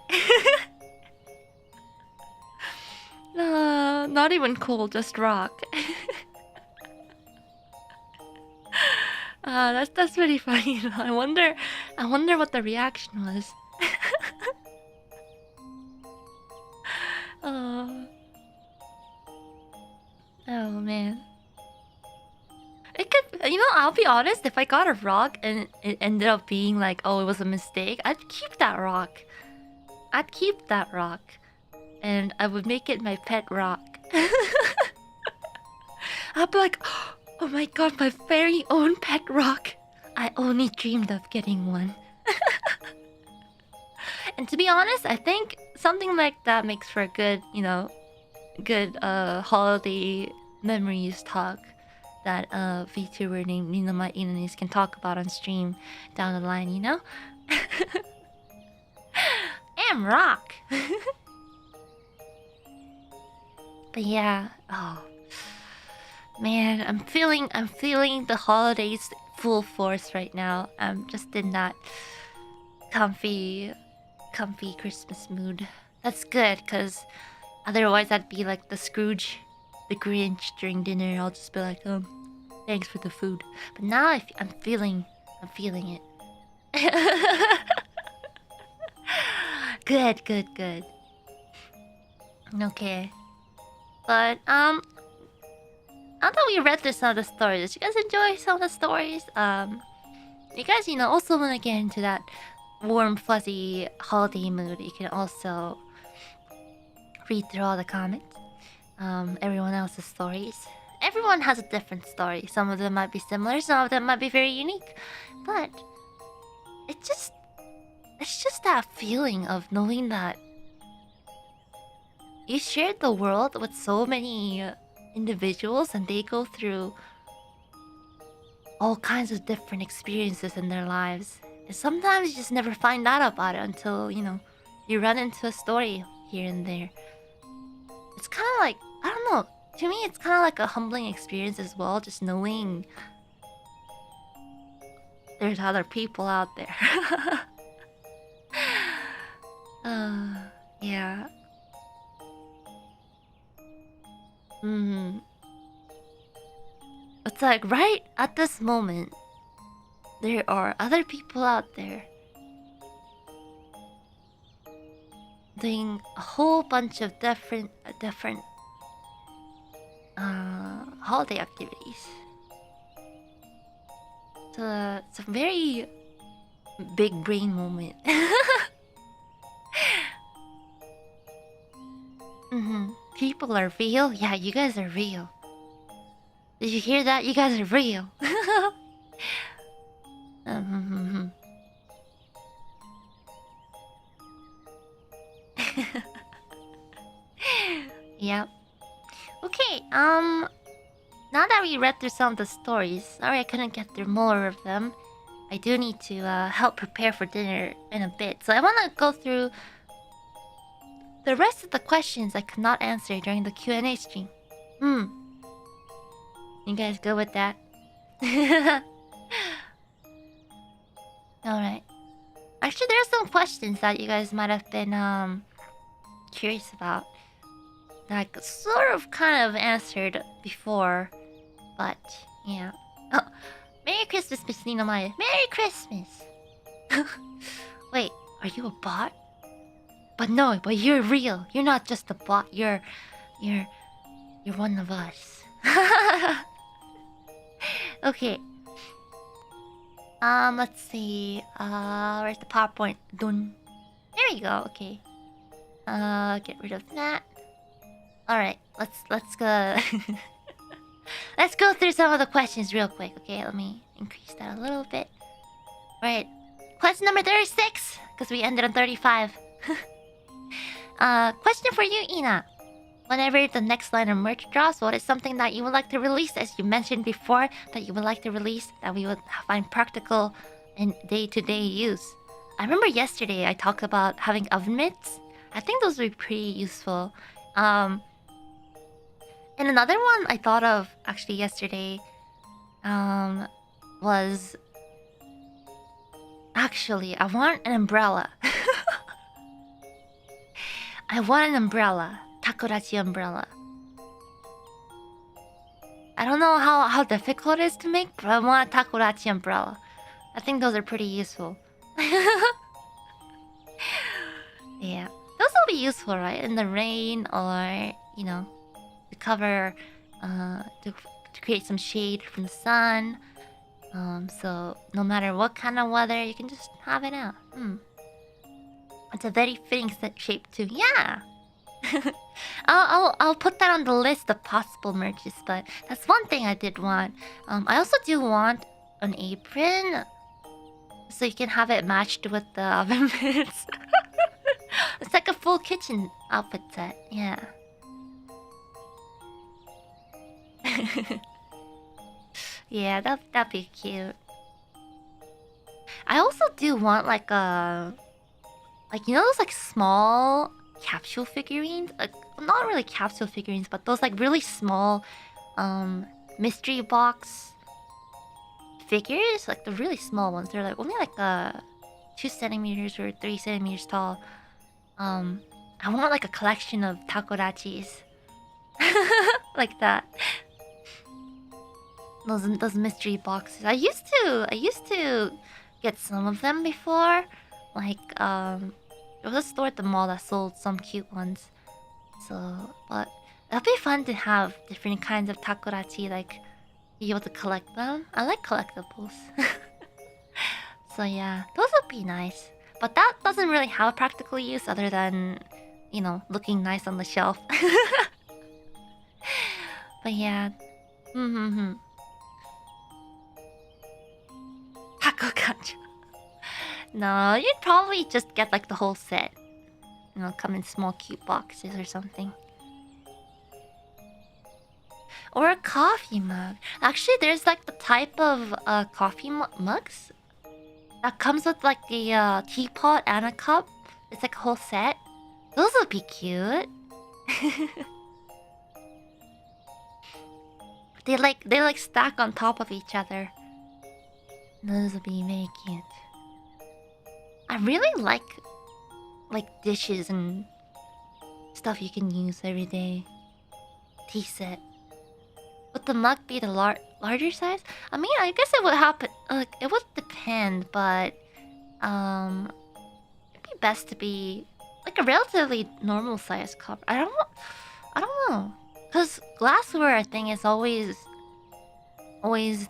A: Not even coal, just rock. That's really funny. I wonder what the reaction was. Oh man. It could, I'll be honest, if I got a rock and it ended up being like, oh, it was a mistake, I'd keep that rock. And I would make it my pet rock. I'd be like, oh my god, my very own pet rock. I only dreamed of getting one. And to be honest, I think something like that makes for a good, good holiday memories talk that VTuber named Ninomae can talk about on stream down the line, you know? Am rock. But yeah, oh man, I'm feeling the holidays full force right now. I'm just in that comfy Christmas mood. That's good, cause otherwise I'd be like the Scrooge, the Grinch during dinner. I'll just be like, thanks for the food. But now I'm feeling it. Good. Okay. But now that we read through some of the stories, did you guys enjoy some of the stories? You guys, also want to get into that warm, fuzzy holiday mood, you can also read through all the comments. Everyone else's stories. Everyone has a different story. Some of them might be similar, some of them might be very unique. But it's just that feeling of knowing that you shared the world with so many individuals and they go through all kinds of different experiences in their lives. And sometimes you just never find out about it until, you run into a story here and there. It's kind of like, I don't know, to me it's kind of like a humbling experience as well, just knowing there's other people out there. Yeah. It's like right at this moment, there are other people out there doing a whole bunch of different holiday activities. So it's a very big brain moment. People are real. Yeah, you guys are real. Did you hear that? You guys are real. Yep. Okay, now that we read through some of the stories, sorry I couldn't get through more of them. I do need to help prepare for dinner in a bit, so I want to go through the rest of the questions I could not answer during the Q&A stream. You guys go with that? Alright. Actually, there are some questions that you guys might have been curious about that I sort of kind of answered before, but yeah. Oh, Merry Christmas, Miss Ninomae. Merry Christmas! Wait, are you a bot? But no, but you're real. You're not just a bot. You're one of us. Okay. Let's see. Where's the PowerPoint? Done. There we go. Okay. Get rid of that. All right. Let's go. Let's go through some of the questions real quick. Okay, let me increase that a little bit. All right. Question number 36, because we ended on 35. Question for you, Ina. whenever the next line of merch drops, what is something that you would like to release, as you mentioned before, that you would like to release that we would find practical in day-to-day use? I remember yesterday I talked about having oven mitts. I think those would be pretty useful. And another one I thought of actually yesterday was actually I want an umbrella. I want an umbrella. Takodachi umbrella. I don't know how difficult it is to make, but I want a Takodachi umbrella. I think those are pretty useful. Yeah. Those will be useful, right? In the rain or, you know, to cover, to create some shade from the sun. So no matter what kind of weather, you can just have it out. It's a very fitting shape too. Yeah. I'll put that on the list of possible merches, but that's one thing I did want. I also do want an apron, so you can have it matched with the oven mitts. It's like a full kitchen outfit set. Yeah. Yeah, that'd be cute. I also do want like a, like, you know those like small capsule figurines? Like, not really capsule figurines, but those like really small mystery box figures, like the really small ones. They're like only like 2 centimeters or 3 centimeters tall. I want like a collection of takodachis. Like that. Those mystery boxes. I used to get some of them before. Like there was a store at the mall that sold some cute ones. So, but that'd be fun to have different kinds of takodachi, like be able to collect them. I like collectibles. So yeah, those would be nice. But that doesn't really have a practical use other than, you know, looking nice on the shelf. But yeah. Takogacha. No, you'd probably just get like the whole set. You know, come in small cute boxes or something. Or a coffee mug. Actually, there's like the type of coffee mugs that comes with like the teapot and a cup. It's like a whole set. Those would be cute. They like stack on top of each other. Those would be very cute. I really like dishes and stuff you can use every day. Tea set. Would the mug be the larger size? I mean, I guess it would happen. Like, it would depend, but it'd be best to be like a relatively normal size cup. I don't know, cause glassware I think is always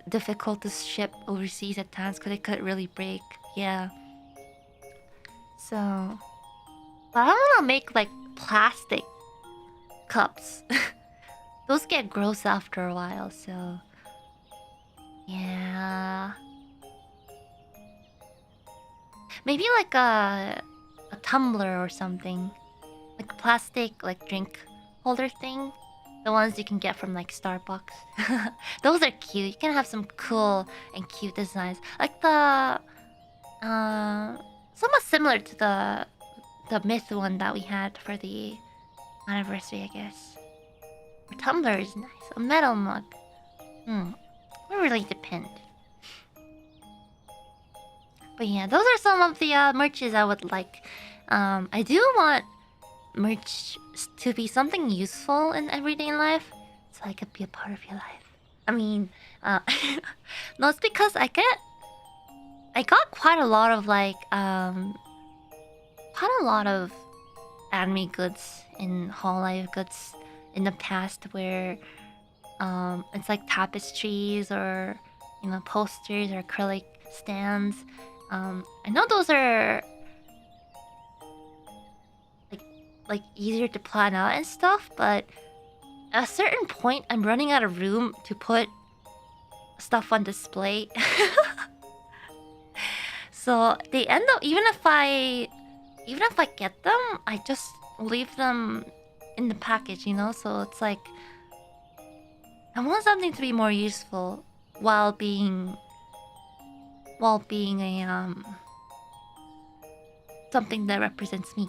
A: difficult to ship overseas at times because it could really break. Yeah. So, but I don't want to make like plastic cups. Those get gross after a while, so yeah. Maybe like a tumbler or something, like a plastic like drink holder thing. The ones you can get from like Starbucks. Those are cute. You can have some cool and cute designs, like the somewhat similar to the myth one that we had for the anniversary, I guess. A tumbler is nice. A metal mug. It really depend. But yeah, those are some of the merches I would like. I do want merch to be something useful in everyday life, so I could be a part of your life. I mean, no, it's because I got quite a lot of like anime goods and hololive goods in the past where it's like tapestries or, you know, posters or acrylic stands. I know those are like easier to plan out and stuff, but at a certain point I'm running out of room to put stuff on display. So they end up, even if I get them, I just leave them in the package, you know? So it's like I want something to be more useful while being a something that represents me.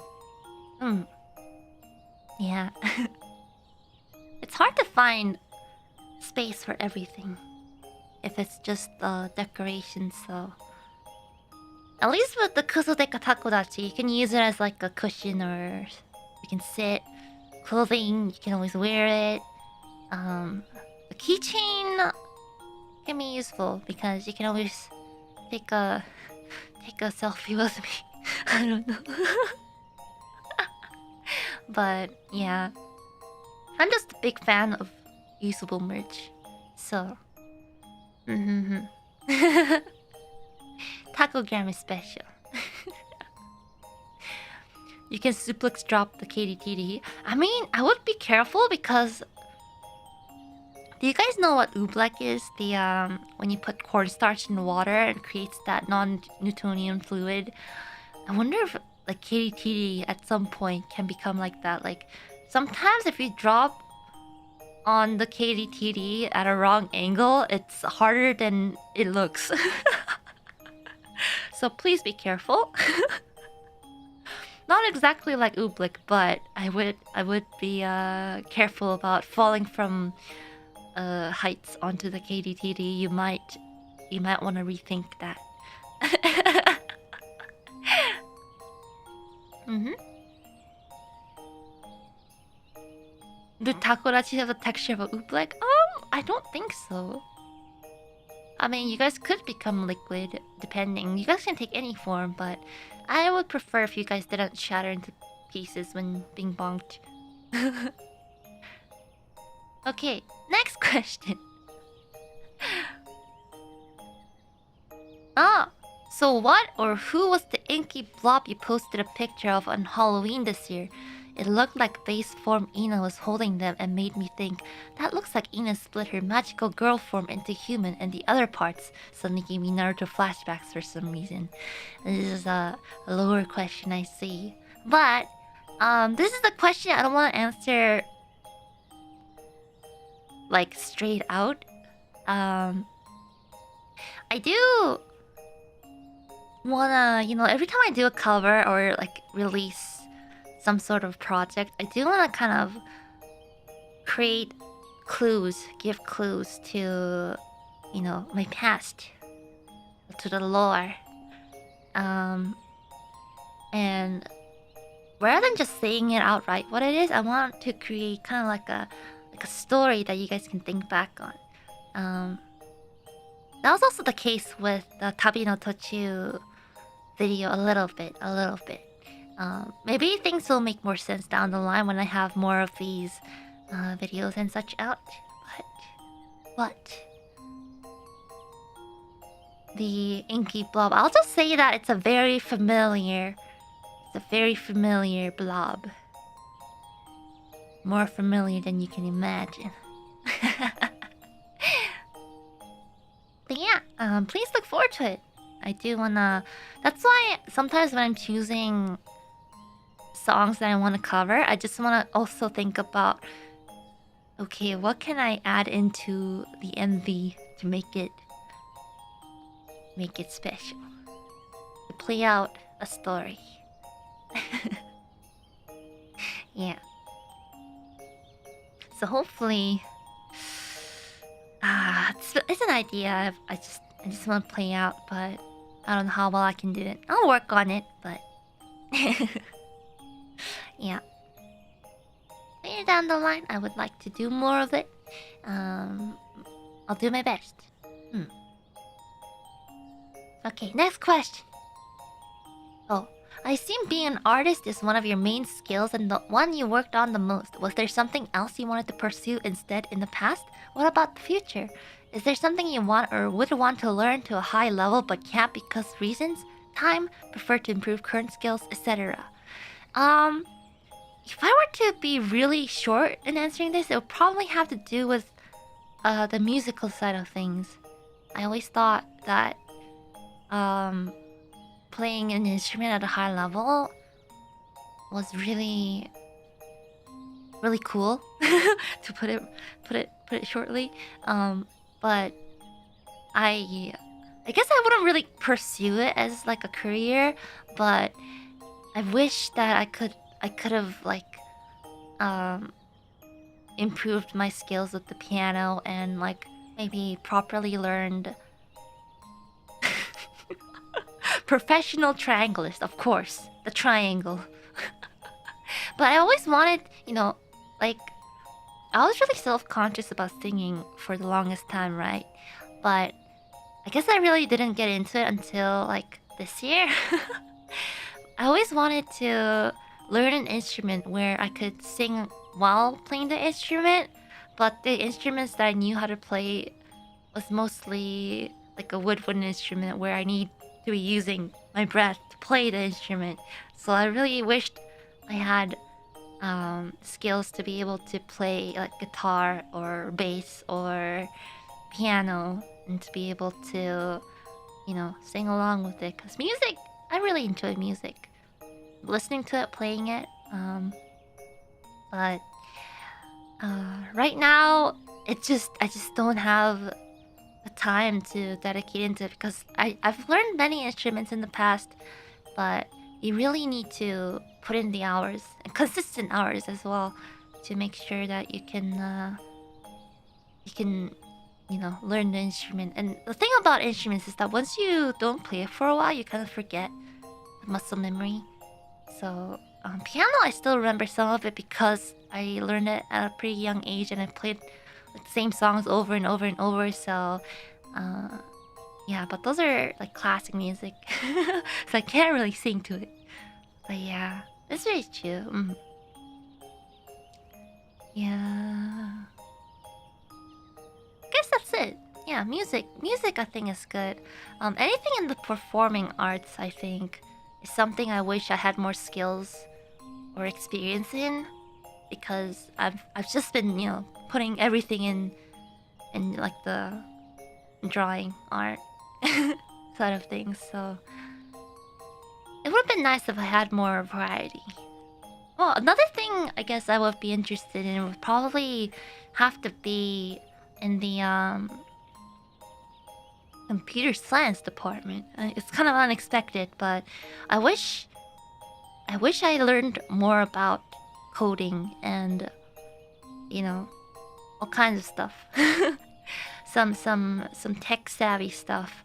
A: Yeah. It's hard to find space for everything if it's just decoration, so at least with the Kusodeka Takodachi, you can use it as like a cushion, or you can sit. Clothing, you can always wear it. The keychain can be useful because you can always take a selfie with me. I don't know. But yeah, I'm just a big fan of usable merch. So Takogram is special. You can suplex drop the KDTD. I mean, I would be careful because... Do you guys know what oobleck is? The when you put cornstarch in water and creates that non-Newtonian fluid. I wonder if like KDTD at some point can become like that. Like sometimes if you drop on the KDTD at a wrong angle, it's harder than it looks. So please be careful. Not exactly like oobleck, but I would be careful about falling from heights onto the KDTD. You might want to rethink that. The Takodachi have the texture of a oobleck? I don't think so. I mean, you guys could become liquid, depending. You guys can take any form, but I would prefer if you guys didn't shatter into pieces when being bonked. Okay, next question. So what or who was the inky blob you posted a picture of on Halloween this year? It looked like base form Ina was holding them and made me think, that looks like Ina split her magical girl form into human and the other parts. Suddenly gave me Naruto flashbacks for some reason. This is a lower question, I see. But, this is a question I don't want to answer like straight out. I do wanna, you know, every time I do a cover or like release some sort of project, I do wanna kind of create clues, give clues to, you know, my past, to the lore. And rather than just saying it outright what it is, I want to create kind of like a story that you guys can think back on. That was also the case with the Tabi no Tochu video a little bit. Maybe things will make more sense down the line when I have more of these videos and such out. But the inky blob, I'll just say that it's a very familiar blob. More familiar than you can imagine. But yeah, please look forward to it. I do wanna... That's why sometimes when I'm choosing songs that I want to cover, I just want to also think about, okay, what can I add into the MV to make it special, to play out a story. Yeah. So hopefully, it's an idea. I just want to play out, but I don't know how well I can do it. I'll work on it, but yeah. Later down the line, I would like to do more of it. I'll do my best. Okay, next question. Oh, I assume being an artist is one of your main skills and the one you worked on the most. Was there something else you wanted to pursue instead in the past? What about the future? Is there something you want or would want to learn to a high level but can't because reasons? Time? Prefer to improve current skills, etc. If I were to be really short in answering this, it would probably have to do with the musical side of things. I always thought that playing an instrument at a high level was really really cool, to put it shortly. But I guess I wouldn't really pursue it as like a career, but I wish that I could have like um improved my skills with the piano and like maybe properly learned professional triangulist, of course, the triangle. But I always wanted, like I was really self-conscious about singing for the longest time, right? But I guess I really didn't get into it until like this year. I always wanted to learn an instrument where I could sing while playing the instrument, but the instruments that I knew how to play was mostly like a woodwind instrument where I need to be using my breath to play the instrument. So I really wished I had skills to be able to play like guitar or bass or piano and to be able to, sing along with it. Because music, I really enjoy music. Listening to it, playing it. But right now, I just don't have the time to dedicate into it because I've learned many instruments in the past, but you really need to put in the hours and consistent hours as well to make sure that you can learn the instrument. And the thing about instruments is that once you don't play it for a while, you kind of forget the muscle memory. So piano, I still remember some of it because I learned it at a pretty young age and I played the same songs over and over and over. So yeah, but those are like classic music, so I can't really sing to it. But yeah, it's very chill. Yeah, guess that's it. Yeah, music I think is good. Anything in the performing arts I think is something I wish I had more skills or experience in, because I've just been putting everything in like the drawing art side of things. So it would have been nice if I had more variety. Well, another thing I guess I would be interested in would probably have to be in the computer science department. It's kind of unexpected, but I wish I learned more about coding and all kinds of stuff. some tech savvy stuff,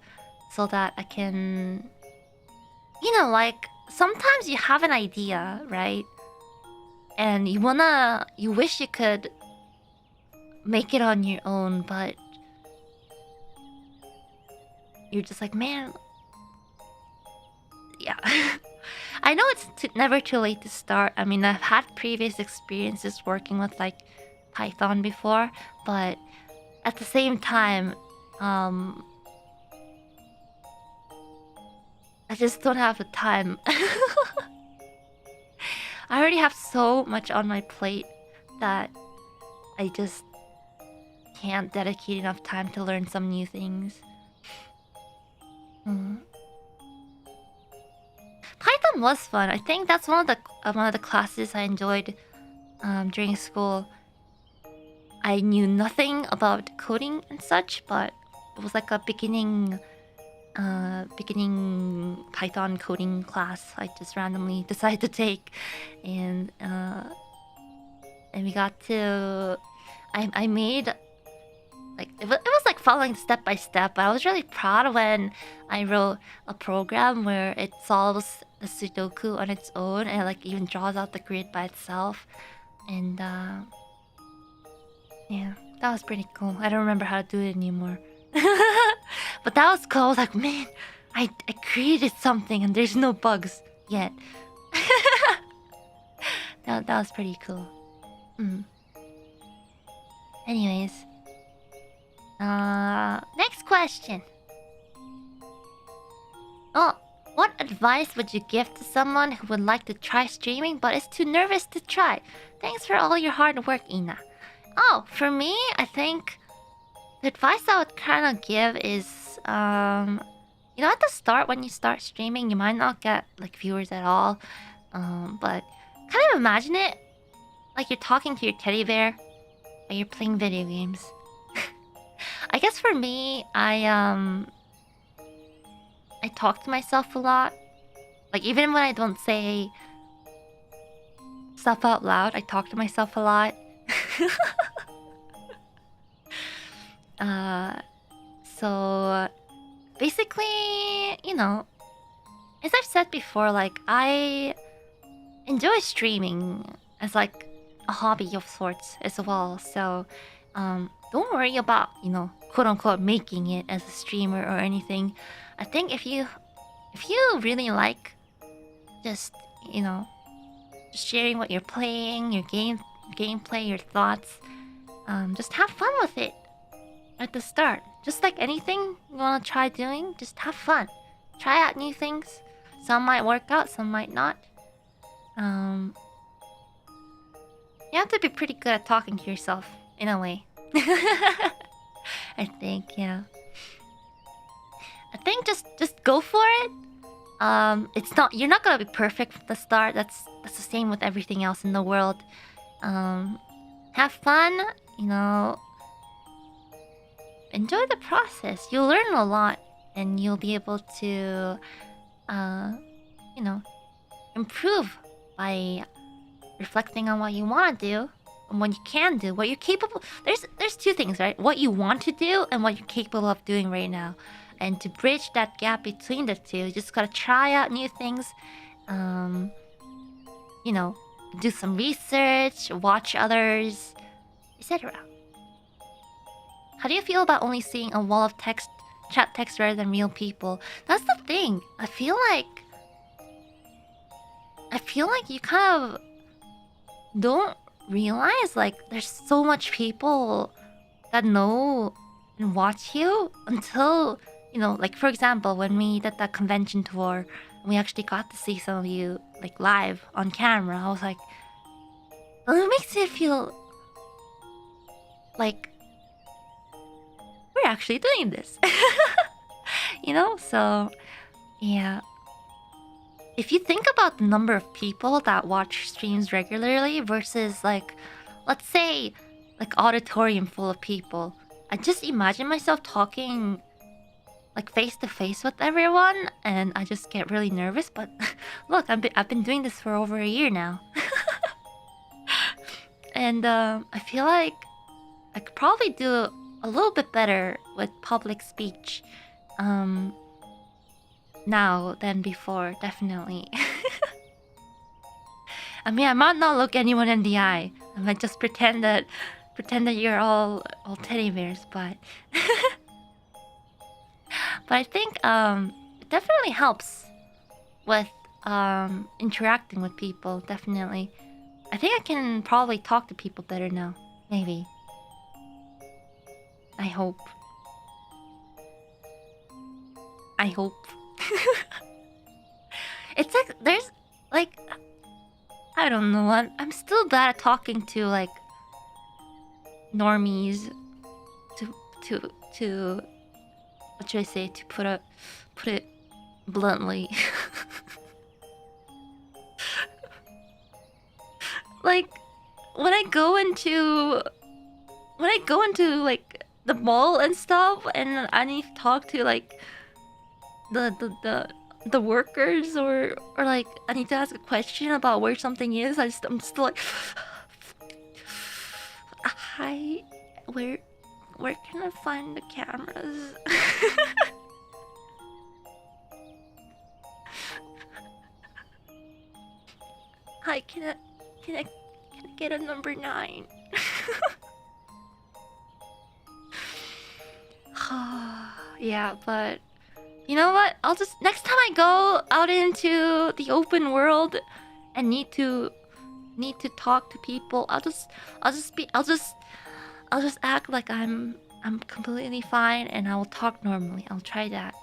A: so that I can like sometimes you have an idea, right? And you wish you could make it on your own, but you're just like, man, yeah. I know it's never too late to start. I mean, I've had previous experiences working with like Python before, but at the same time, I just don't have the time. I already have so much on my plate that I just can't dedicate enough time to learn some new things. Python was fun. I think that's one of the classes I enjoyed during school. I knew nothing about coding and such, but it was like a beginning Python coding class I just randomly decided to take, and we got to I made like it was like following step by step. I was really proud when I wrote a program where it solves the Sudoku on its own and like even draws out the grid by itself, and yeah, that was pretty cool. I don't remember how to do it anymore. But that was cool. I was like, man, I created something and there's no bugs yet. That was pretty cool. Anyways, next question. Oh, what advice would you give to someone who would like to try streaming but is too nervous to try? Thanks for all your hard work, Ina. Oh, for me, I think the advice I would kind of give is, at the start when you start streaming, you might not get like viewers at all, but kind of imagine it Like you're talking to your teddy bear, or you're playing video games. I guess for me, I talk to myself a lot. Like even when I don't say stuff out loud, I talk to myself a lot. uh, so basically, you know, as I've said before, like I enjoy streaming as like a hobby of sorts as well. So don't worry about, you know, quote unquote making it as a streamer or anything. I think if you really like just, you know, just sharing what you're playing, your gameplay, your thoughts, just have fun with it at the start. Just like anything you want to try doing, just have fun. Try out new things. Some might work out, some might not. You have to be pretty good at talking to yourself, in a way. I think, yeah. I think just go for it. It's not, you're not gonna be perfect from the start. That's the same with everything else in the world. Have fun, you know. Enjoy the process. You'll learn a lot, and you'll be able to, you know, improve by reflecting on what you want to do and what you can do, what you're capable. There's two things, right? What you want to do and what you're capable of doing right now. And to bridge that gap between the two, you just gotta try out new things. You know, do some research, watch others, etc. How do you feel about only seeing a wall of text, chat text rather than real people? That's the thing. I feel like you kind of don't realize like there's so much people that know and watch you until, you know, like for example, when we did that convention tour, we actually got to see some of you like live on camera. I was like, well, it makes it feel like we're actually doing this. You know? So yeah, if you think about the number of people that watch streams regularly versus like, let's say like auditorium full of people, I just imagine myself talking like face to face with everyone, and I just get really nervous. But look, I've been doing this for over a year now. And I feel like I could probably do a little bit better with public speech now than before, definitely. I mean, I might not look anyone in the eye. I might just pretend that you're all teddy bears, but but I think it definitely helps with interacting with people. Definitely, I think I can probably talk to people better now. Maybe. I hope. It's like there's like, I don't know. I'm still bad at talking to like normies. To what should I say? To put it bluntly. Like when I go into like the mall and stuff, and I need to talk to like the workers, or like I need to ask a question about where something is. I'm still like, hi, where can I find the cameras? Hi, can I get a number 9? Yeah, but you know what? I'll just, next time I go out into the open world and need to talk to people, I'll just act like I'm completely fine, and I will talk normally. I'll try that.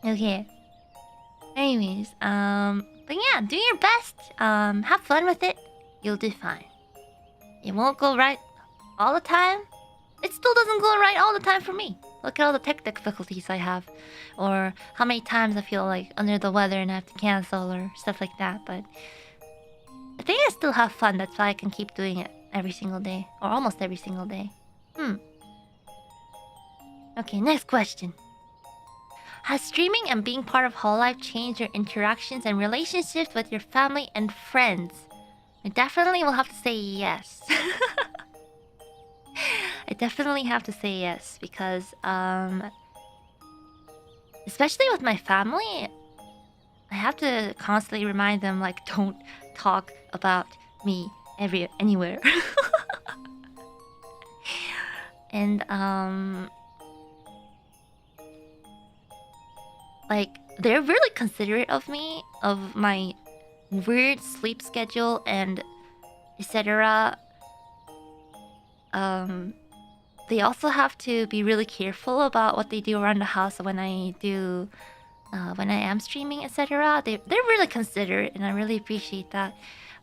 A: Okay. Anyways, but yeah, do your best. Have fun with it. You'll do fine. It won't go right all the time. It still doesn't go right all the time for me. Look at all the tech difficulties I have. Or how many times I feel like under the weather and I have to cancel or stuff like that. But I think I still have fun. That's why I can keep doing it every single day. Or almost every single day. Okay, next question. Has streaming and being part of hololive changed your interactions and relationships with your family and friends? I definitely will have to say yes. I definitely have to say yes because especially with my family, I have to constantly remind them like don't talk about me anywhere. And like they're really considerate of me, of my weird sleep schedule and etc. They also have to be really careful about what they do around the house when I do when I am streaming, etc. They're really considerate and I really appreciate that.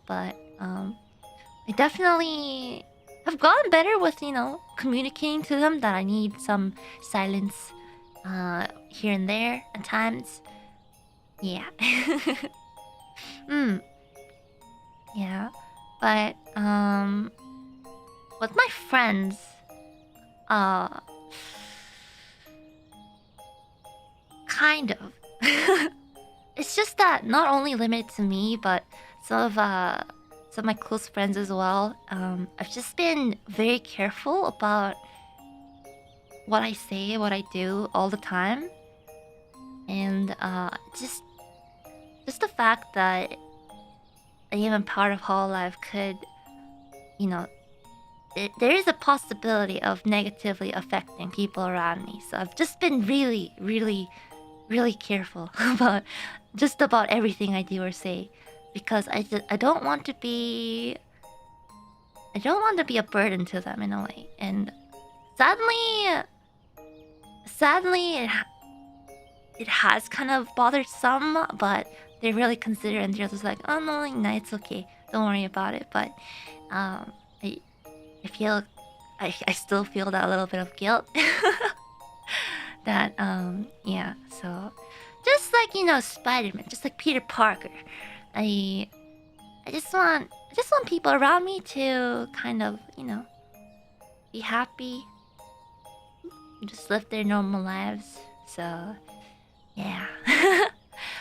A: But I definitely have gotten better with, you know, communicating to them that I need some silence here and there at times. Yeah. Yeah. But with my friends, kind of. It's just that not only limited to me, but some of my close friends as well. I've just been very careful about what I say, what I do all the time, and just the fact that I am a part of hololive could, you know, there is a possibility of negatively affecting people around me. So I've just been really, really, really careful about just about everything I do or say, because I don't want to be a burden to them in a way. And sadly, it has kind of bothered some, but they really consider it and they're just like, oh no, no, it's okay, don't worry about it. But I feel I still feel that little bit of guilt. That yeah, so just like, you know, Spider-Man, just like Peter Parker, I just want people around me to kind of, you know, be happy, just live their normal lives. So yeah.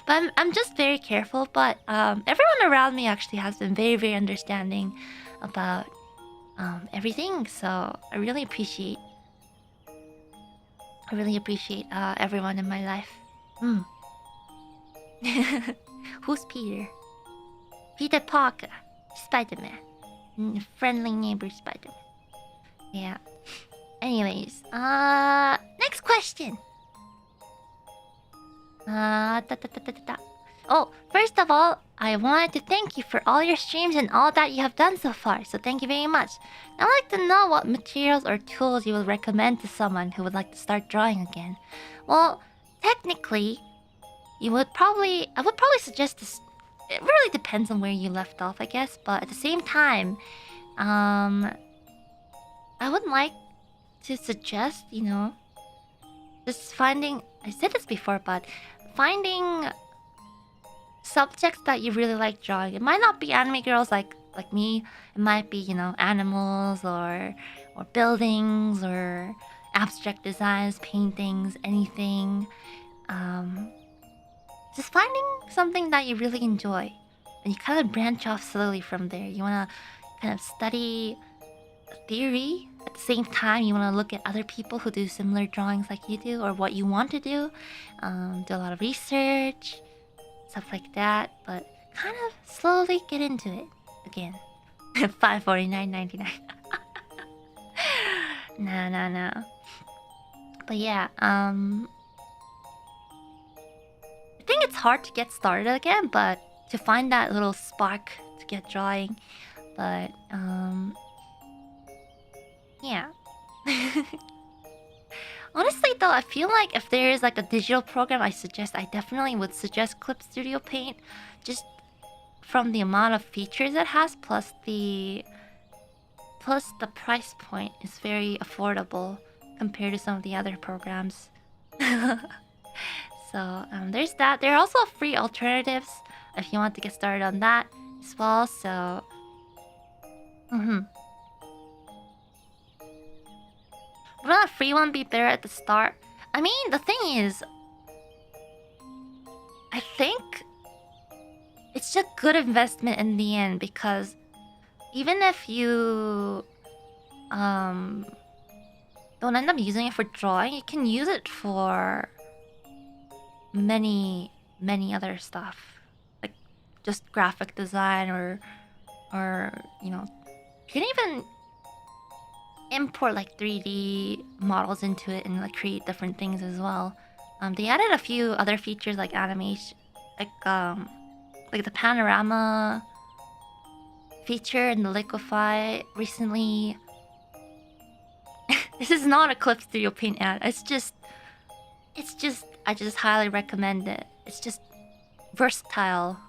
A: But I'm just very careful. But everyone around me actually has been very, very understanding about everything. So I really appreciate everyone in my life. Who's Peter? Peter Parker, Spider-Man, friendly neighbor Spider-Man. Yeah. Anyways, next question. Oh, first of all, I wanted to thank you for all your streams and all that you have done so far. So thank you very much. I'd like to know what materials or tools you would recommend to someone who would like to start drawing again. Well, technically, I would probably suggest this. It really depends on where you left off, I guess. But at the same time, I would like to suggest, you know, just finding. I said this before, but finding subjects that you really like drawing. It might not be anime girls like me. It might be, you know, animals or buildings or abstract designs, paintings, anything. Just finding something that you really enjoy, and you kind of branch off slowly from there. You want to kind of study theory at the same time. You want to look at other people who do similar drawings like you do, or what you want to do. Do a lot of research, stuff like that. But kind of slowly get into it again. $549.99. No. But yeah, I think it's hard to get started again, but to find that little spark to get drawing. But yeah. Honestly though, I feel like if there is like a digital program I definitely would suggest Clip Studio Paint, just from the amount of features it has, plus the price point is very affordable compared to some of the other programs. So there's that. There are also free alternatives if you want to get started on that as well. So wouldn't a free one be better at the start? I mean, the thing is, I think it's a good investment in the end, because even if you don't end up using it for drawing, you can use it for many other stuff, like just graphic design, or you know, you can even import like 3D models into it and like create different things as well. They added a few other features like animation, like the panorama feature and the liquify recently. This is not a Clip Studio Paint ad. It's just I just highly recommend it. It's just versatile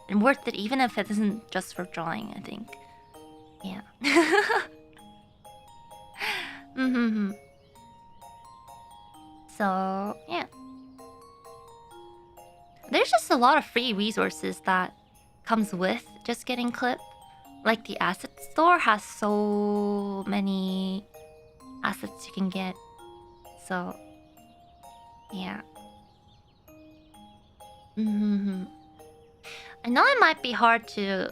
A: and worth it, even if it isn't just for drawing, I think. Yeah. So, yeah. There's just a lot of free resources that comes with just getting Clip. Like the asset store has so many assets you can get. So, yeah. I know it might be hard to,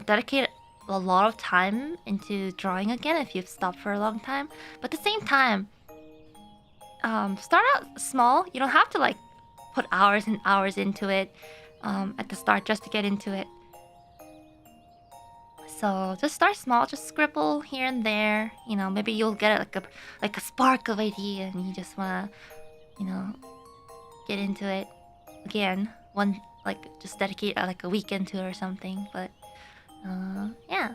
A: dedicate a lot of time into drawing again if you've stopped for a long time. But at the same time, start out small. You don't have to like put hours and hours into it at the start just to get into it. So just start small, just scribble here and there. Maybe you'll get like a spark of idea, and you just wanna, get into it again. Just dedicate like a weekend to it or something. But yeah,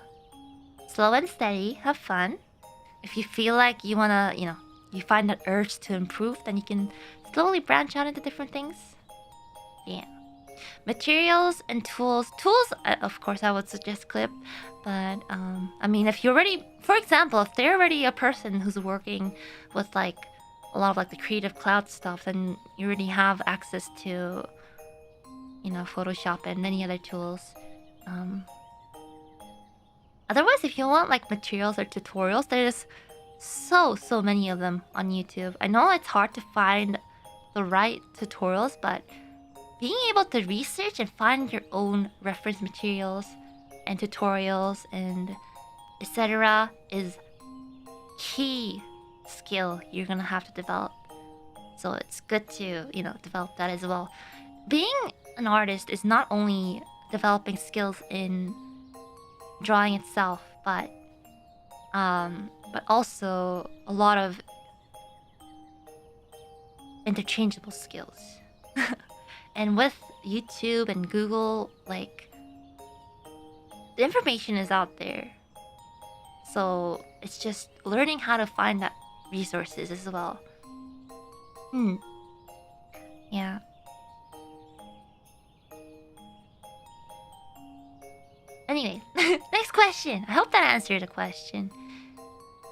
A: slow and steady, have fun. If you feel like you wanna, you find that urge to improve, then you can slowly branch out into different things. Yeah. Materials and tools. Tools, of course, I would suggest Clip. But, I mean, if you're already... For example, if they're already a person who's working with, like, a lot of, like, the Creative Cloud stuff, then you already have access to, Photoshop and many other tools. Otherwise, if you want, like, materials or tutorials, there's so many of them on YouTube. I know it's hard to find the right tutorials, but being able to research and find your own reference materials and tutorials and etc. is key skill you're gonna have to develop. So it's good to, develop that as well. Being an artist is not only developing skills in drawing itself, but also a lot of interchangeable skills. And with YouTube and Google, like, the information is out there. So it's just learning how to find that resources as well. Yeah. Anyway, next question. I hope that answered the question.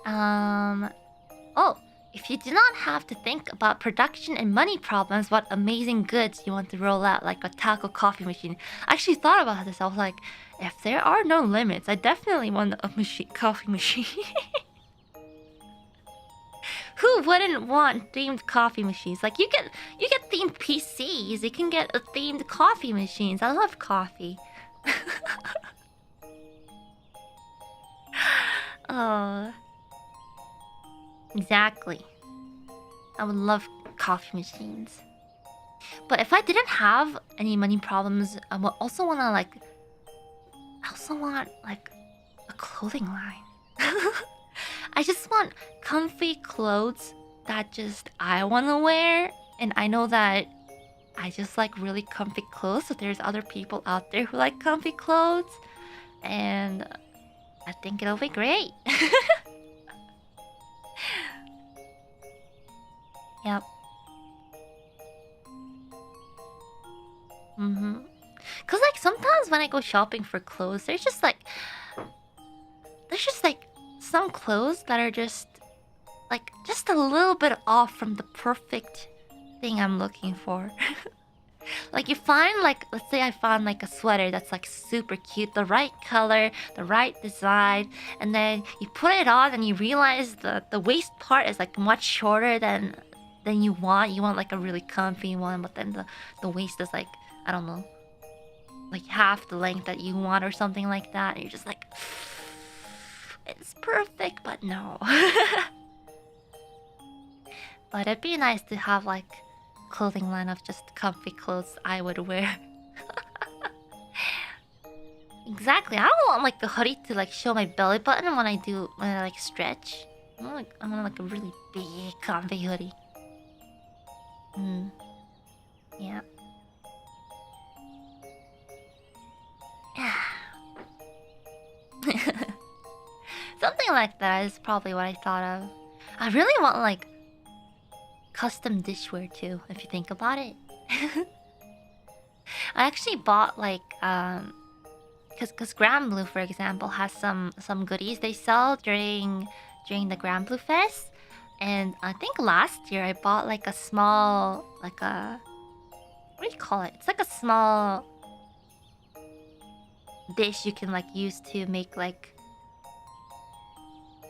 A: Oh, if you do not have to think about production and money problems, what amazing goods you want to roll out, like a taco coffee machine? I actually thought about this. I was like, if there are no limits, I definitely want a coffee machine. Who wouldn't want themed coffee machines? Like, you get themed PCs, you can get a themed coffee machines. I love coffee. Oh, exactly. I would love coffee machines. But if I didn't have any money problems, I would also want to like... I also want like a clothing line. I just want comfy clothes that just I want to wear. And I know that I just like really comfy clothes. So there's other people out there who like comfy clothes. And I think it'll be great. Yep. Cause like sometimes when I go shopping for clothes, there's just like some clothes that are just just a little bit off from the perfect thing I'm looking for. Like you find like, let's say I found like a sweater that's like super cute, the right color, the right design, and then you put it on and you realize the waist part is like much shorter than you want. You want like a really comfy one, but then the waist is like, I don't know, like half the length that you want or something like that. And you're just like, it's perfect, but no. But it'd be nice to have like clothing line of just comfy clothes I would wear. Exactly. I don't want like the hoodie to like show my belly button when I like stretch. I want like a really big comfy hoodie. Yeah. Something like that is probably what I thought of. I really want like custom dishware too, if you think about it. I actually bought like because Granblue, for example, has some goodies they sell during the Granblue Fest, and I think last year I bought like a small like a, what do you call it? It's like a small dish you can like use to make like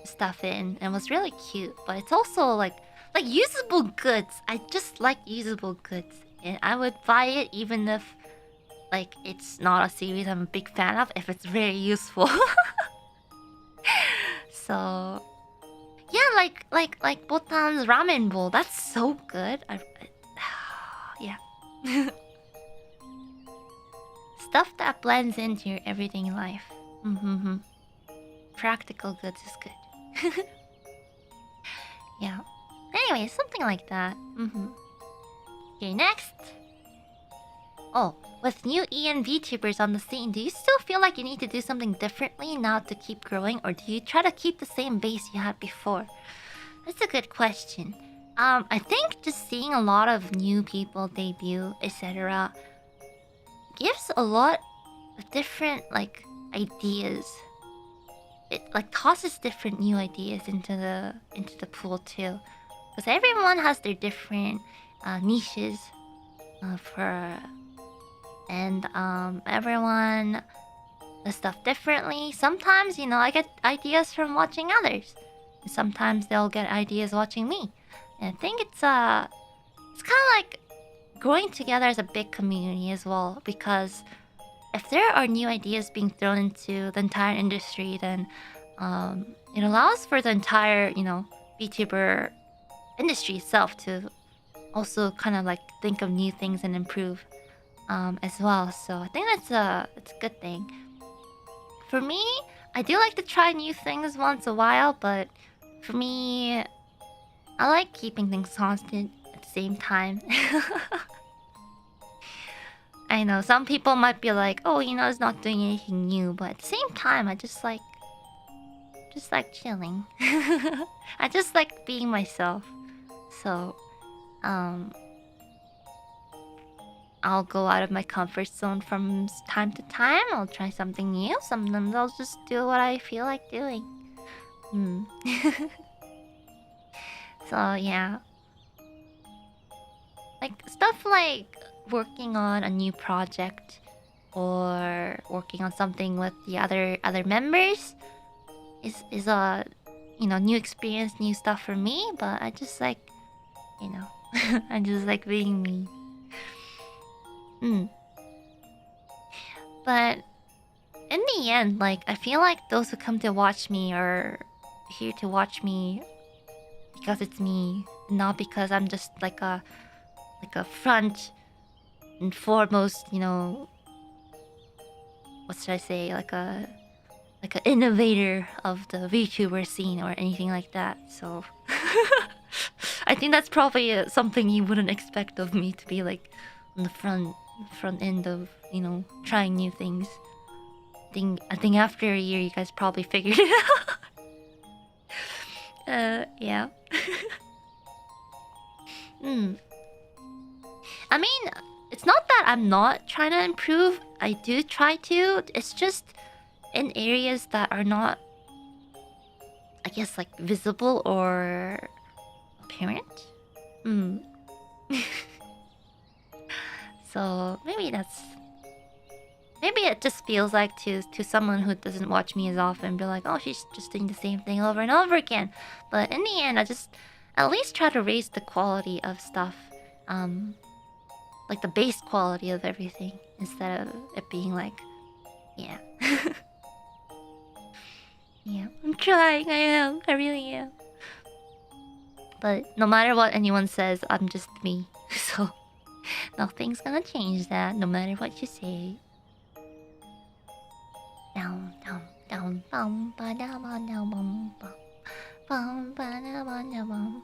A: stuff in, and it was really cute. But it's also like usable goods. I just like usable goods, and I would buy it even if like it's not a series I'm a big fan of, if it's very useful. So yeah, like Botan's ramen bowl. That's so good. Yeah. Stuff that blends into your everyday life. Practical goods is good. Yeah. Anyway, something like that. Okay, next. Oh, with new EN VTubers on the scene, do you still feel like you need to do something differently now to keep growing, or do you try to keep the same base you had before? That's a good question. I think just seeing a lot of new people debut, etc., gives a lot of different like ideas. It like tosses different new ideas into the pool too, because everyone has their different niches and everyone does stuff differently. Sometimes, you know, I get ideas from watching others. Sometimes they'll get ideas watching me. And I think it's kind of like growing together as a big community as well, because if there are new ideas being thrown into the entire industry, then it allows for the entire, you know, VTuber industry itself to also kind of like think of new things and improve as well. So I think it's a good thing. For me, I do like to try new things once a while, but for me, I like keeping things constant at the same time. I know some people might be like, oh, you know, it's not doing anything new, but at the same time, I just like chilling. I just like being myself. So, I'll go out of my comfort zone from time to time. I'll try something new. Sometimes I'll just do what I feel like doing. So yeah, like stuff like working on a new project or working on something with the other members is a, you know, new experience, new stuff for me. But I just like, you know, I just like being me. But in the end, like, I feel like those who come to watch me are here to watch me because it's me, not because I'm just like a front and foremost, you know, what should I say, like an innovator of the VTuber scene or anything like that. So I think that's probably something you wouldn't expect of me, to be like on the front end of, you know, trying new things. I think after a year you guys probably figured it out. Yeah. I mean, it's not that I'm not trying to improve. I do try to. It's just in areas that are not, I guess, like visible or parent. Hmm. So maybe that's. Maybe it just feels like to someone who doesn't watch me as often, be like, oh, she's just doing the same thing over and over again. But in the end, I just at least try to raise the quality of stuff, like the base quality of everything, instead of it being like, yeah, yeah. I'm trying. I am. I really am. But no matter what anyone says, I'm just me. So nothing's gonna change that. No matter what you say. Down, down, down, bum, ba da ba da bum, bum, bum, ba da ba da bum.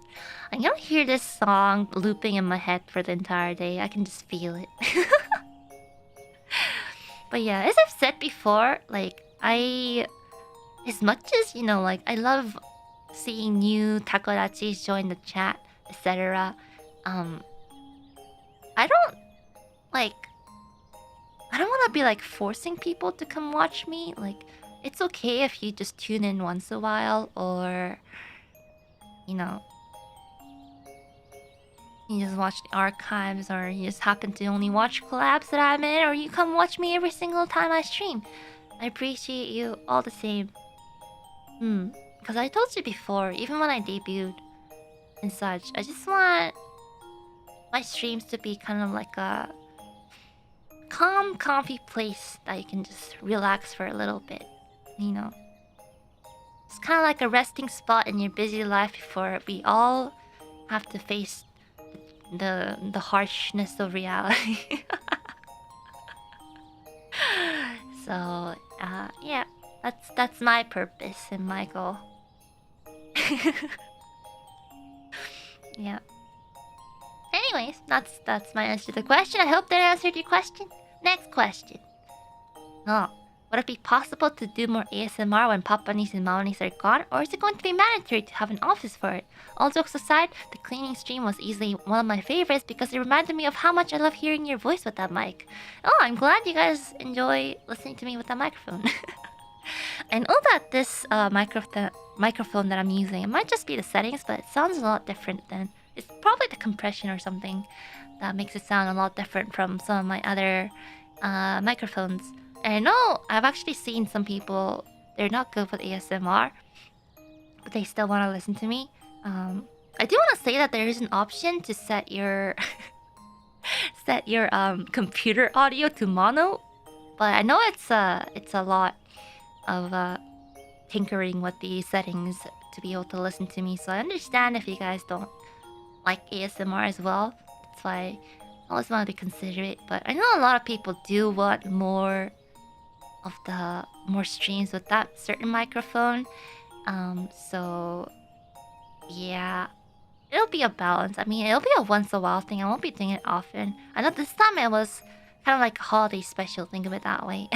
A: I'm gonna hear this song looping in my head for the entire day. I can just feel it. But yeah, as I've said before, like as much as like I love seeing new Takodachis join the chat, etc. I don't like. I don't want to be like forcing people to come watch me. Like, it's okay if you just tune in once a while, or you know, you just watch the archives, or you just happen to only watch collabs that I'm in, or you come watch me every single time I stream. I appreciate you all the same. Because I told you before, even when I debuted and such, I just want my streams to be kind of like a calm, comfy place that you can just relax for a little bit. It's kind of like a resting spot in your busy life before we all have to face the harshness of reality. So, yeah, that's my purpose and my goal. Yeah. Anyways, that's my answer to the question. I hope that answered your question. Next question. Oh, would it be possible to do more ASMR when Papa niece and Mama niece are gone, or is it going to be mandatory to have an office for it? All jokes aside, the cleaning stream was easily one of my favorites because it reminded me of how much I love hearing your voice with that mic. Oh, I'm glad you guys enjoy listening to me with that microphone. I know that this microphone that I'm using, it might just be the settings, but it sounds a lot different than... It's probably the compression or something that makes it sound a lot different from some of my other microphones. And I know I've actually seen some people, they're not good with ASMR, but they still want to listen to me. I do want to say that there is an option to set your computer audio to mono, but I know it's a lot of tinkering with the settings to be able to listen to me. So I understand if you guys don't like ASMR as well. That's why I always want to be considerate. But I know a lot of people do want more streams with that certain microphone. So yeah, it'll be a balance. I mean, it'll be a once a while thing. I won't be doing it often. I know this time it was kind of like a holiday special. Think of it that way.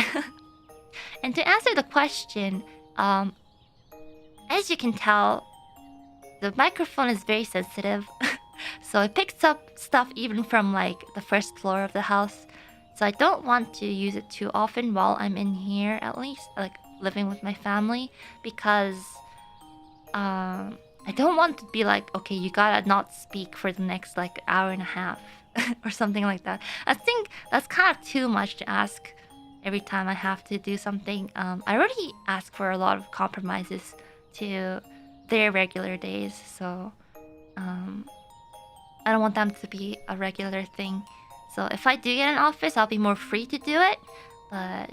A: And to answer the question, as you can tell, the microphone is very sensitive. So it picks up stuff even from like the first floor of the house. So I don't want to use it too often while I'm in here, at least like living with my family, because I don't want to be like, okay, you gotta not speak for the next like hour and a half or something like that. I think that's kind of too much to ask every time I have to do something. I already ask for a lot of compromises to their regular days, so I don't want them to be a regular thing. So if I do get an office, I'll be more free to do it. But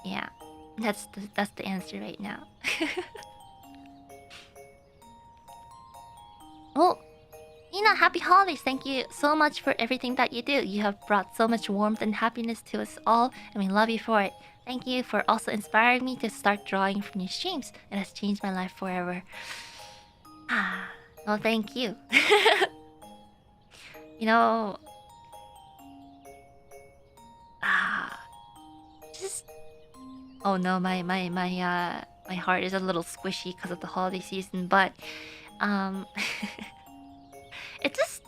A: yeah, that's the answer right now. Well, Ina, happy holidays. Thank you so much for everything that you do. You have brought so much warmth and happiness to us all, and we love you for it. Thank you for also inspiring me to start drawing from your streams. It has changed my life forever. Ah, well, thank you. You know, just... Oh no, my heart is a little squishy because of the holiday season, but it's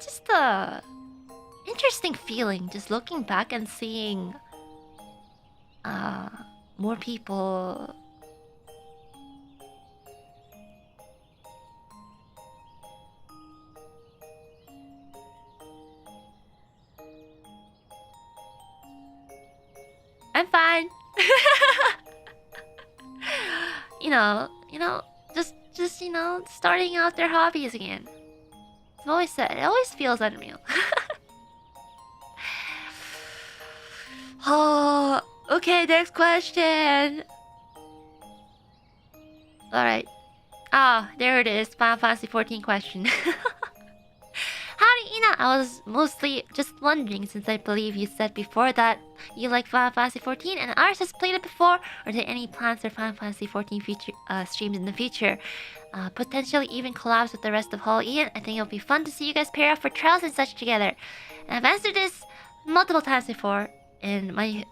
A: just a interesting feeling just looking back and seeing more people you know, just starting out their hobbies again. I've always said it always feels unreal. Oh, okay. Next question. All right. Ah, there it is. Final Fantasy 14 question. Howdy, Ina. I was mostly just wondering, since I believe you said before that you like Final Fantasy 14 and ours has played it before. Are there any plans for Final Fantasy 14 future streams in the future? Potentially even collabs with the rest of Hall Ian. I think it'll be fun to see you guys pair up for trials and such together. And I've answered this multiple times before, and my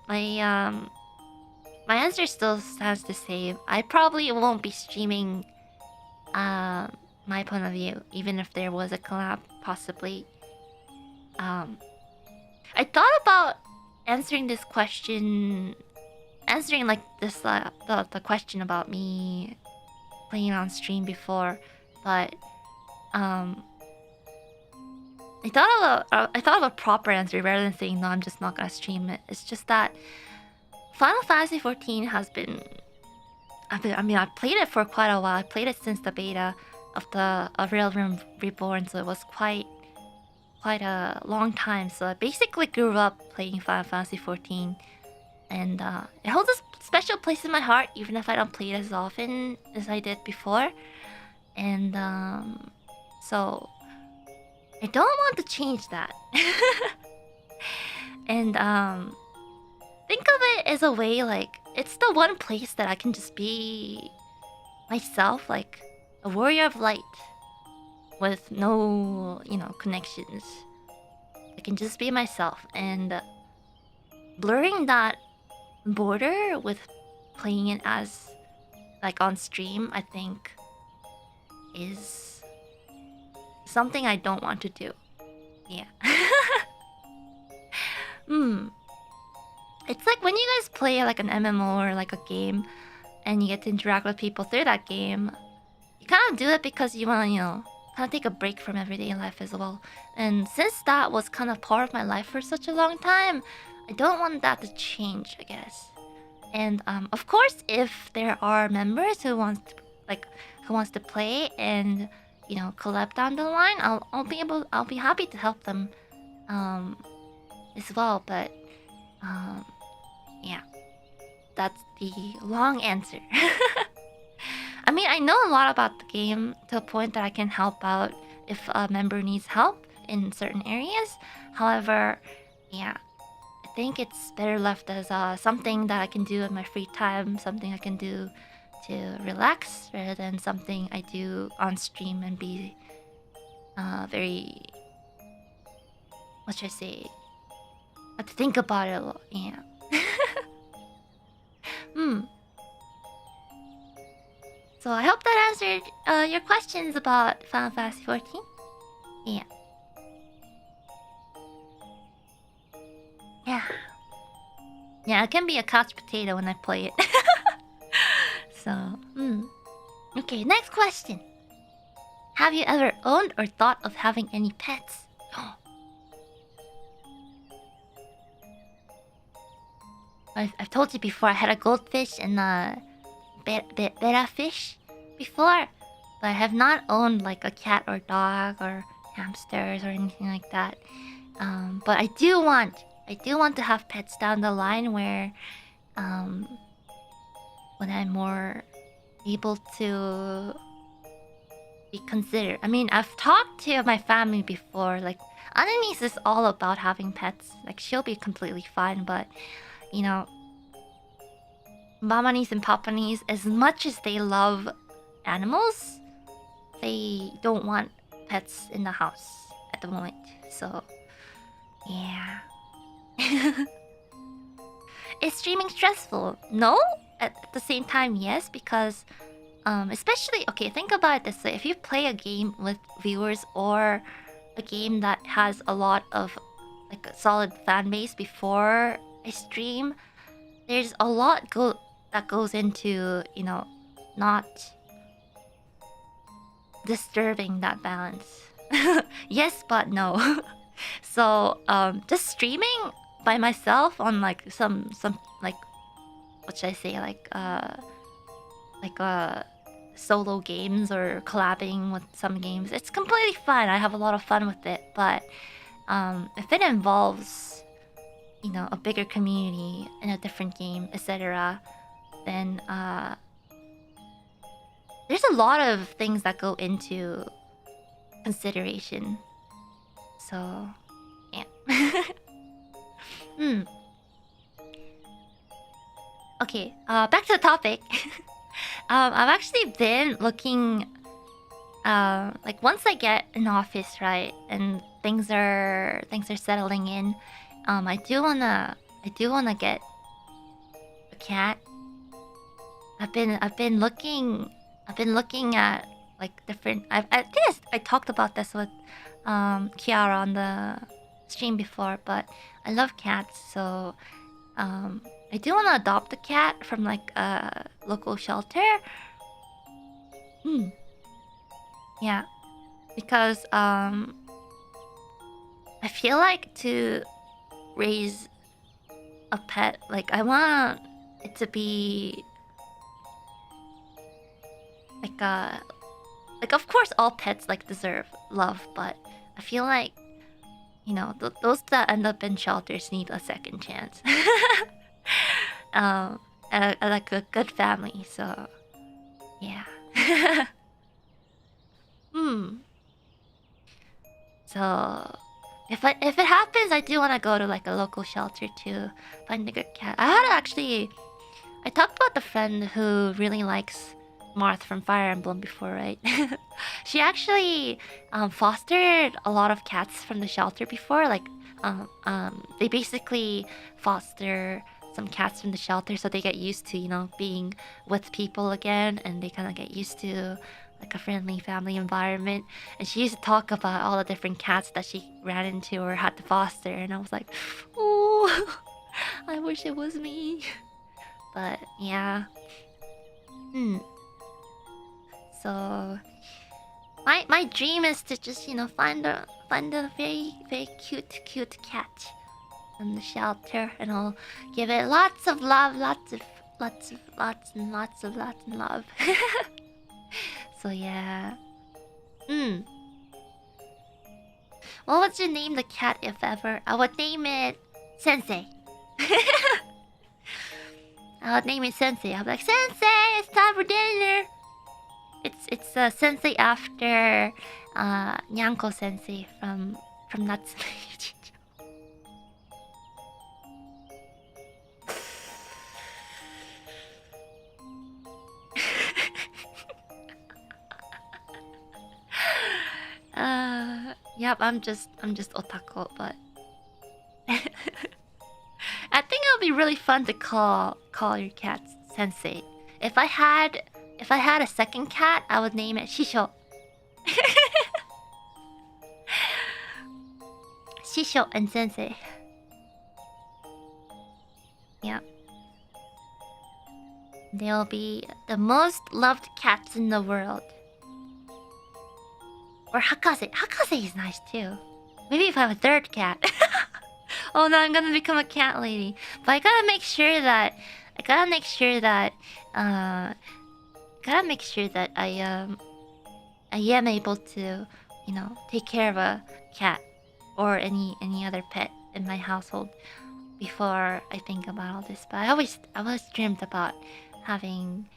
A: answer still stands the same. I probably won't be streaming my point of view, even if there was a collab, possibly. I thought about answering this question, like this the question about me playing on stream before, but I thought of a proper answer rather than saying no, I'm just not gonna stream it. It's just that Final Fantasy 14 has been. I've played it for quite a while. I played it since the beta of Realm Reborn, so it was quite a long time. So I basically grew up playing Final Fantasy 14, and it holds a special place in my heart, even if I don't play it as often as I did before. And so I don't want to change that. And think of it as a way, like, it's the one place that I can just be myself, like a warrior of light with no, connections. I can just be myself, and blurring that border with playing it as, like, on stream, I think is something I don't want to do. Yeah. It's like when you guys play like an MMO or like a game and you get to interact with people through that game, you kind of do it because you want to, kind of take a break from everyday life as well. And since that was kind of part of my life for such a long time, I don't want that to change, I guess. And of course, if there are members who wants to play and collab down the line, I'll be happy to help them as well. But yeah, that's the long answer. I mean, I know a lot about the game to a point that I can help out if a member needs help in certain areas. However, yeah, I think it's better left as something that I can do in my free time, something I can do to relax, rather than something I do on stream and be very, what should I say? I have to think about it a lot. Yeah. So I hope that answered your questions about Final Fantasy 14. Yeah. Yeah. Yeah, I can be a couch potato when I play it. So, Okay, next question. Have you ever owned or thought of having any pets? I've told you before, I had a goldfish and a betta fish before, but I have not owned like a cat or dog or hamsters or anything like that. But I do want to have pets down the line where, when I'm more able to be considered. I mean, I've talked to my family before. Like, Annalise is all about having pets. Like, she'll be completely fine, but Mama-niece and Papa-niece, as much as they love animals, they don't want pets in the house at the moment. So, yeah. Is streaming stressful? No. At the same time, yes, because especially, okay, think about it this way. If you play a game with viewers or a game that has a lot of like a solid fan base before a stream, there's a lot that goes into, not disturbing that balance. Yes, but no. So, just streaming by myself on like some like what should I say, solo games or collabing with some games. It's completely fun. I have a lot of fun with it. But if it involves, you know, a bigger community in a different game, etc., then there's a lot of things that go into consideration. So, yeah. Okay, back to the topic. I've actually been looking, like once I get an office, right, and things are settling in, I do wanna get a cat. I've been looking at like different. I think I talked about this with Kiara on the stream before, but I love cats, so I do want to adopt a cat from like a local shelter. Yeah, because I feel like to raise a pet, like I want it to be like of course all pets like deserve love, but I feel like, you know, those that end up in shelters need a second chance. Like a good family, so yeah. So if it happens, I do want to go to like a local shelter to find a good cat. I talked about the friend who really likes Marth from Fire Emblem before, right? She actually fostered a lot of cats from the shelter before. Like they basically foster some cats from the shelter so they get used to, you know, being with people again, and they kind of get used to like a friendly family environment. And she used to talk about all the different cats that she ran into or had to foster, and I was like, oh, I wish it was me. But yeah. So my dream is to just, you know, find a very cute cat from the shelter, and I'll give it lots of love, lots of love. So yeah. What would you name the cat if ever? I would name it Sensei. I would name it Sensei. I'll be like, Sensei, it's time for dinner. It's Sensei after Nyanko Sensei from Natsume Yujicho. Yep, I'm just otaku, but I think it'll be really fun to call your cat Sensei. If I had a second cat, I would name it Shisho. Shisho and Sensei. Yeah. They'll be the most loved cats in the world. Or Hakase. Hakase is nice too. Maybe if I have a third cat. Oh no, I'm gonna become a cat lady. But I gotta make sure that I am able to, you know, take care of a cat or any other pet in my household before I think about all this. But I always dreamt about having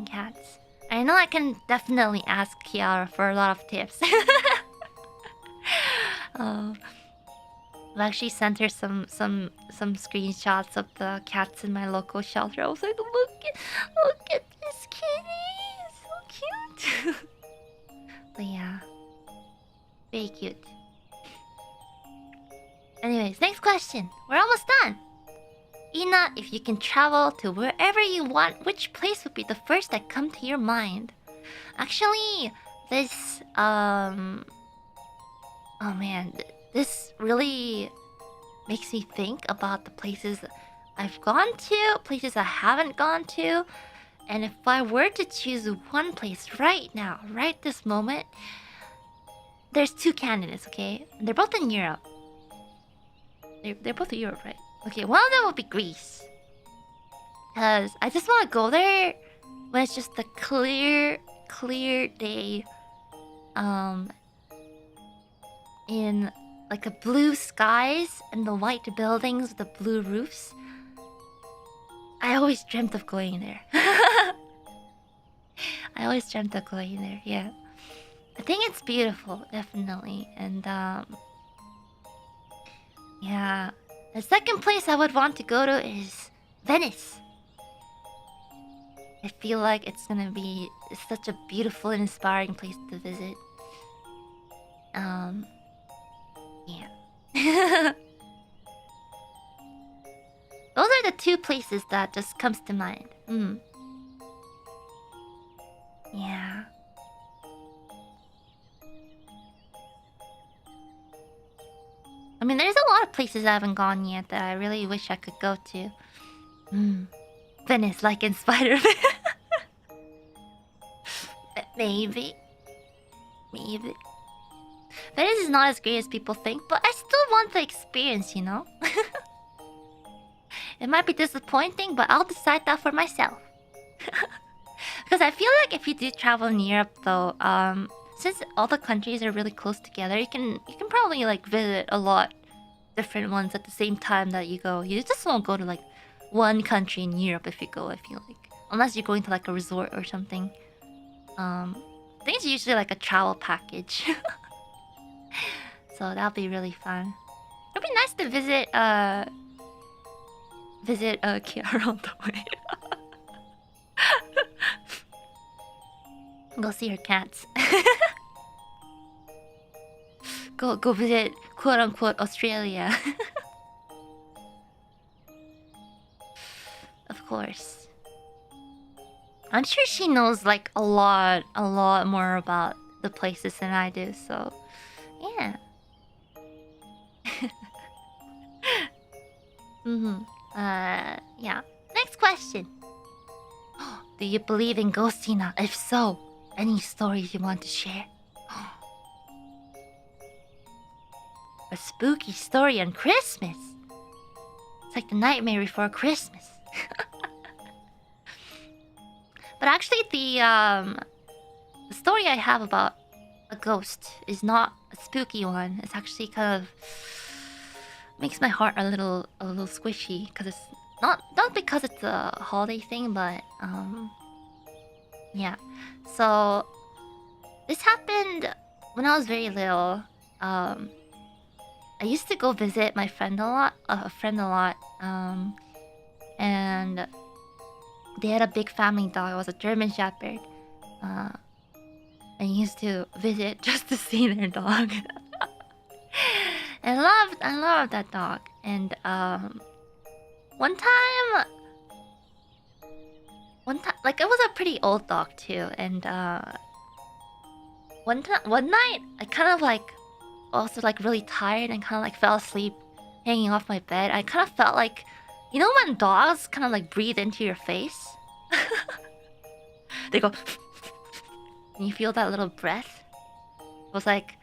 A: cats. I know I can definitely ask Kiara for a lot of tips. I've actually sent her some screenshots of the cats in my local shelter. I was like, look at this kitty, it's so cute. But yeah, very cute. Anyways, next question. We're almost done. Ina, if you can travel to wherever you want, which place would be the first that come to your mind? Actually, this oh man, this really makes me think about the places I've gone to, places I haven't gone to, and if I were to choose one place right now, right this moment, there's two candidates, okay? And they're both in Europe. They're both in Europe, right? Okay, one of them would be Greece. Because I just want to go there when it's just a clear, clear day. In like a blue skies and the white buildings with the blue roofs. I always dreamt of going there. I always dreamt of going there, yeah. I think it's beautiful, definitely. And yeah. The second place I would want to go to is Venice. I feel like it's gonna be such a beautiful and inspiring place to visit. Yeah. Those are the two places that just comes to mind. Yeah. I mean, there's a lot of places I haven't gone yet that I really wish I could go to. Venice, like in Spider-Man. Maybe. Maybe. Venice is not as great as people think, but I still want the experience, you know? It might be disappointing, but I'll decide that for myself. Because I feel like if you do travel in Europe, though, since all the countries are really close together, you can probably like visit a lot different ones at the same time that you go. You just won't go to like one country in Europe if you go. I feel like, unless you're going to like a resort or something. I think it's usually like a travel package. So that'll be really fun. It'd be nice to visit Kiara on the way. Go see her cats. go visit quote unquote Australia. Of course. I'm sure she knows like a lot more about the places than I do, so yeah. Yeah. Next question. Do you believe in ghostina? If so, any stories you want to share? A spooky story on Christmas. It's like the nightmare before Christmas. But actually, the story I have about a ghost is not a spooky one. It's actually kind of makes my heart a little squishy because it's not because it's a holiday thing, but yeah. So this happened when I was very little. I used to go visit my friend a lot, and they had a big family dog. It was a German Shepherd. I used to visit just to see their dog. I loved that dog. And one time, like it was a pretty old dog too. And one night, I kind of like also like really tired and kind of like fell asleep, hanging off my bed. I kind of felt like, you know, when dogs kind of like breathe into your face. They go, and you feel that little breath. It was like,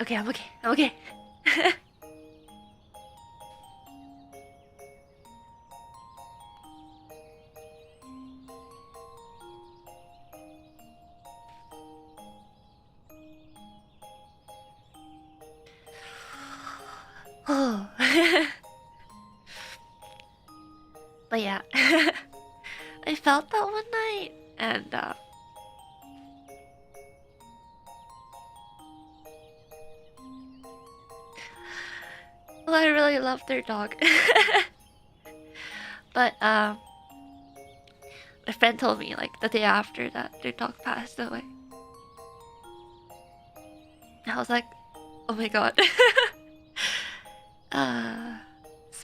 A: okay, I'm okay. I'm okay. Oh. But yeah, I felt that one night, and well, I really loved their dog. But my friend told me like the day after that their dog passed away. I was like, oh my god.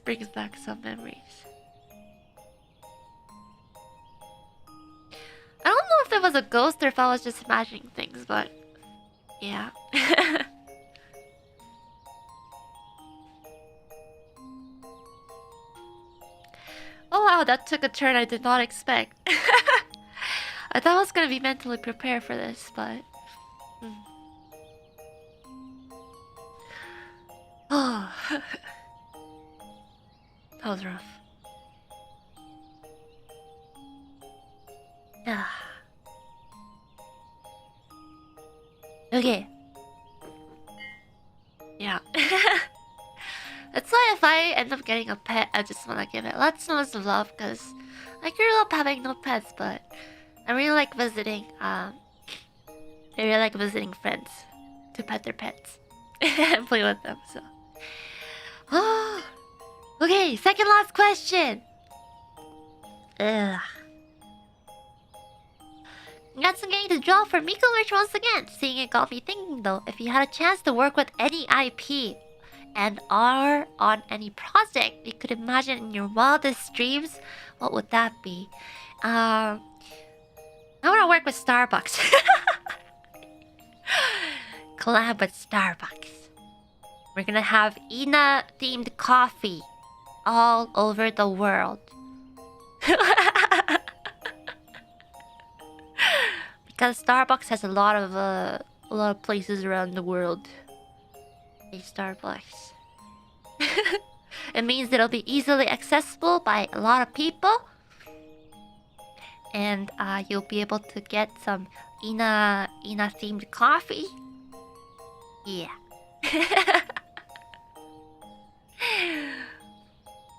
A: Brings back some memories. I don't know if it was a ghost or if I was just imagining things, but yeah. Oh wow, that took a turn I did not expect. I thought I was gonna be mentally prepared for this, but... Oh, that was rough. Yeah. Okay. Yeah. That's why if I end up getting a pet, I just want to give it lots and lots of love, because I grew up having no pets, but I really like visiting. I really like visiting friends to pet their pets and play with them. So, oh, okay. Second last question. Ugh. Congrats on getting the draw for Miko Merch once again. Seeing it got me thinking though, if you had a chance to work with any IP and are on any project you could imagine in your wildest dreams, what would that be? I want to work with Starbucks. Collab with Starbucks. We're gonna have Ina themed coffee all over the world. Because Starbucks has a lot of places around the world. A Starbucks. It means it'll be easily accessible by a lot of people, and you'll be able to get some Ina themed coffee. Yeah.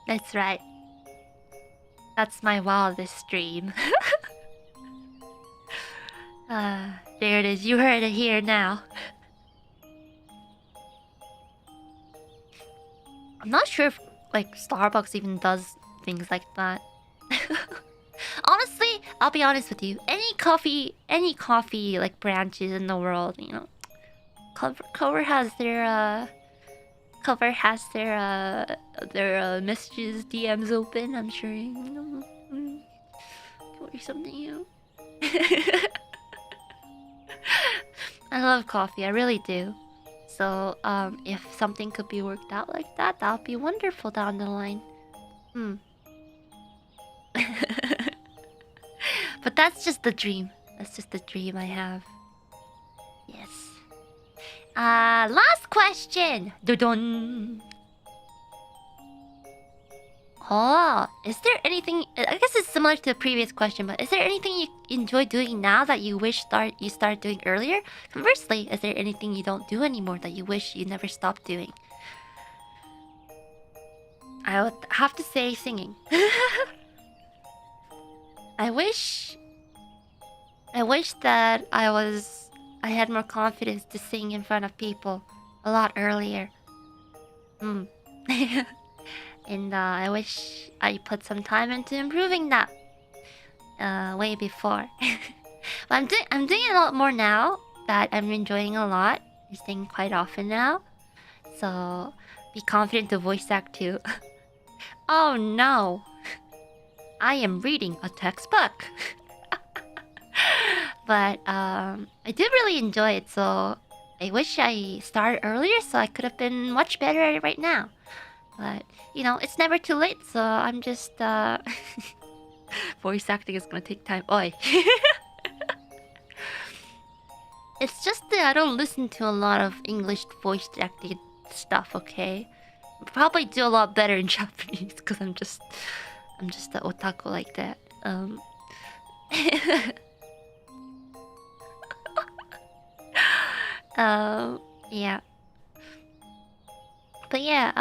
A: That's right. That's my wildest dream. There it is. You heard it here now. I'm not sure if like Starbucks even does things like that. Honestly, I'll be honest with you. Any coffee like branches in the world, you know, Cover has their messages DMs open. I'm sure you know. Or something, you know. I love coffee. I really do. So, if something could be worked out like that, that would be wonderful down the line. But that's just the dream. That's just the dream I have. Yes. Last question. Dun. Oh, is there anything? I guess it's similar to the previous question, but is there anything you enjoy doing now that you wish you started doing earlier? Conversely, is there anything you don't do anymore that you wish you never stopped doing? I would have to say singing. I wish that I had more confidence to sing in front of people a lot earlier. And I wish I put some time into improving that way before. But I'm doing it a lot more now that I'm enjoying a lot. I'm singing quite often now. So be confident to voice act too. Oh no! I am reading a textbook. But I did really enjoy it, so I wish I started earlier so I could have been much better at it right now. But, you know, it's never too late, so I'm just, voice acting is gonna take time. Oi. It's just that I don't listen to a lot of English voice acting stuff, okay? I'll probably do a lot better in Japanese, because I'm just the otaku like that. Yeah. But yeah,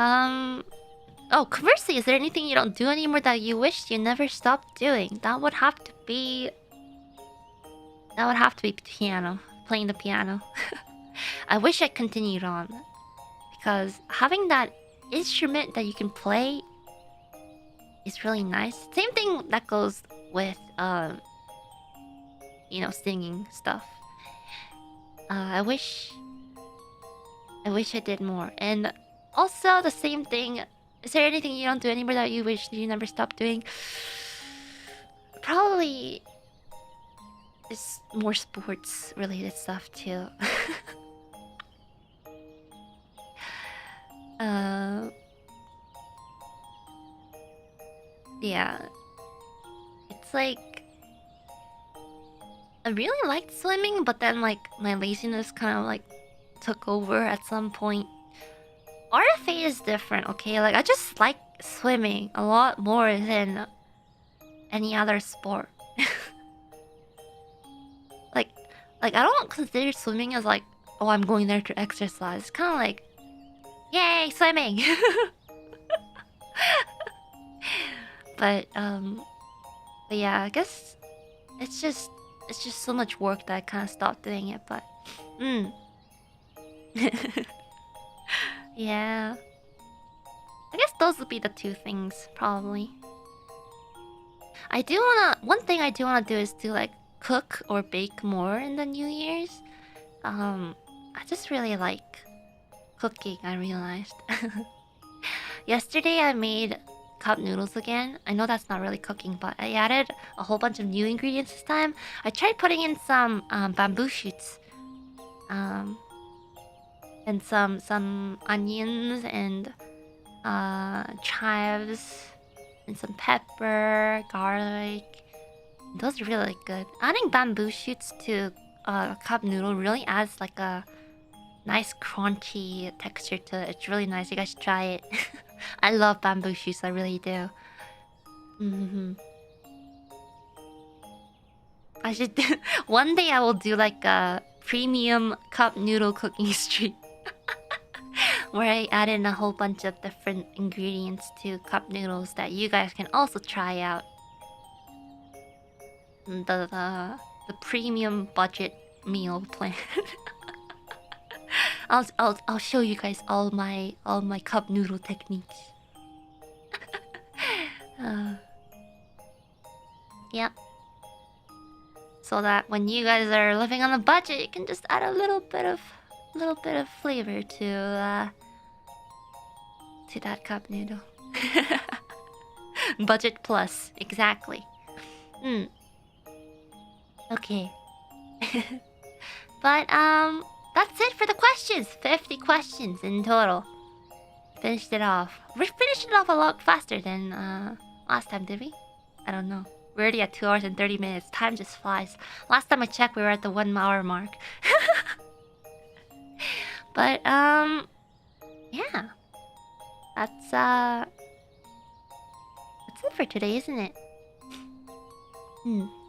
A: oh, conversely, is there anything you don't do anymore that you wish you never stopped doing? That would have to be piano. Playing the piano. I wish I continued on. Because having that instrument that you can play is really nice. Same thing that goes with, you know, singing stuff. I wish I did more. And also the same thing. Is there anything you don't do anymore that you wish you never stopped doing? Probably is more sports related stuff too. Yeah. It's like I really liked swimming, but then like my laziness kind of like took over at some point. RFA is different, okay? Like I just like swimming a lot more than any other sport. like like I don't consider swimming as like, oh, I'm going there to exercise. It's kind of like, yay, swimming. But yeah, I guess it's just so much work that I kind of stopped doing it. But yeah, I guess those would be the two things probably. I do wanna. One thing I do wanna do is to like cook or bake more in the New Year's. I just really like cooking. I realized. Yesterday I made cup noodles again. I know that's not really cooking, but I added a whole bunch of new ingredients this time. I tried putting in some bamboo shoots, um, and some onions and chives, and some pepper, garlic. Those are really good. Adding bamboo shoots to a cup noodle really adds like a nice crunchy texture to it. It's really nice. You guys should try it. I love bamboo shoots. I really do. I should do... One day I will do like a premium cup noodle cooking stream. Where I add in a whole bunch of different ingredients to cup noodles that you guys can also try out. The premium budget meal plan. I'll show you guys all my cup noodle techniques. Yep. So that when you guys are living on a budget, you can just add a little bit of flavor to that cup noodle. Budget plus, exactly. Okay. But that's it for the questions. 50 questions in total. Finished it off. We finished it off a lot faster than last time, did we? I don't know. We're already at 2 hours and 30 minutes. Time just flies. Last time I checked, we were at the 1 hour mark. But yeah. That's it for today, isn't it?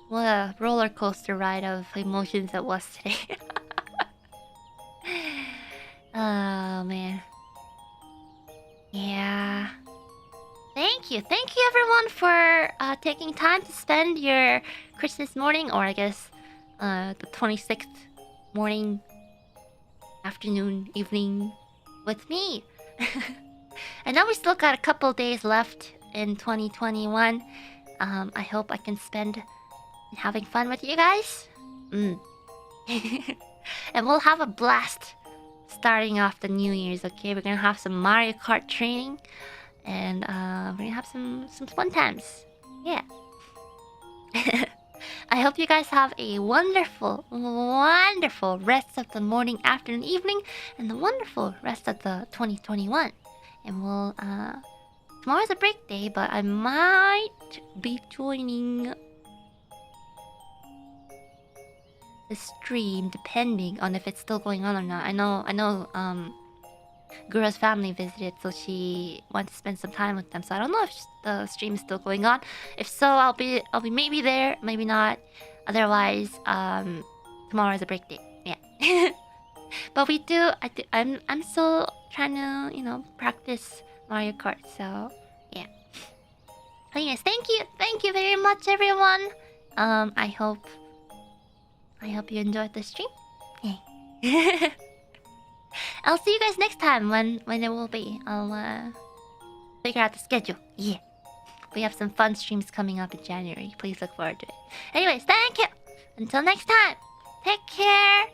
A: What a roller coaster ride of emotions it was today. Oh man. Yeah. Thank you everyone for taking time to spend your Christmas morning, or I guess the 26th morning, afternoon, evening with me. I know we still got a couple days left in 2021. I hope I can spend having fun with you guys. And we'll have a blast starting off the New Year's, okay? We're gonna have some Mario Kart training. And we're gonna have some fun times. Yeah. I hope you guys have a wonderful, wonderful rest of the morning, afternoon, evening, and the wonderful rest of the 2021. And we'll tomorrow's a break day, but I might be joining the stream depending on if it's still going on or not. I know Gura's family visited, so she wanted to spend some time with them. So I don't know if the stream is still going on. If so, I'll be maybe there, maybe not. Otherwise, tomorrow is a break day. Yeah. But I'm still trying to practice Mario Kart. So yeah. Anyways, thank you very much, everyone. I hope you enjoyed the stream. Yeah. I'll see you guys next time when it will be. I'll figure out the schedule. Yeah. We have some fun streams coming up in January. Please look forward to it. Anyways, thank you. Until next time. Take care.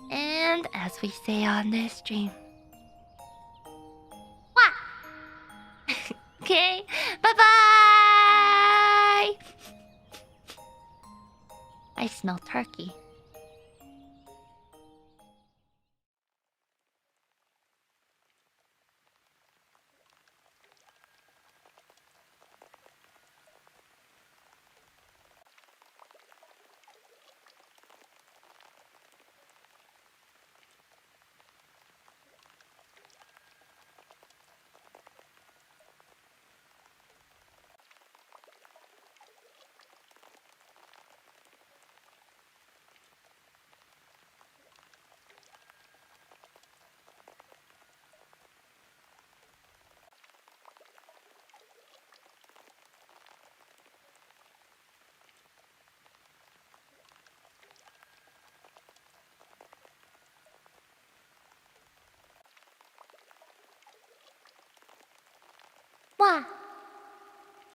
A: And as we say on this stream. What? Okay. Bye-bye. I smell turkey. Mwah.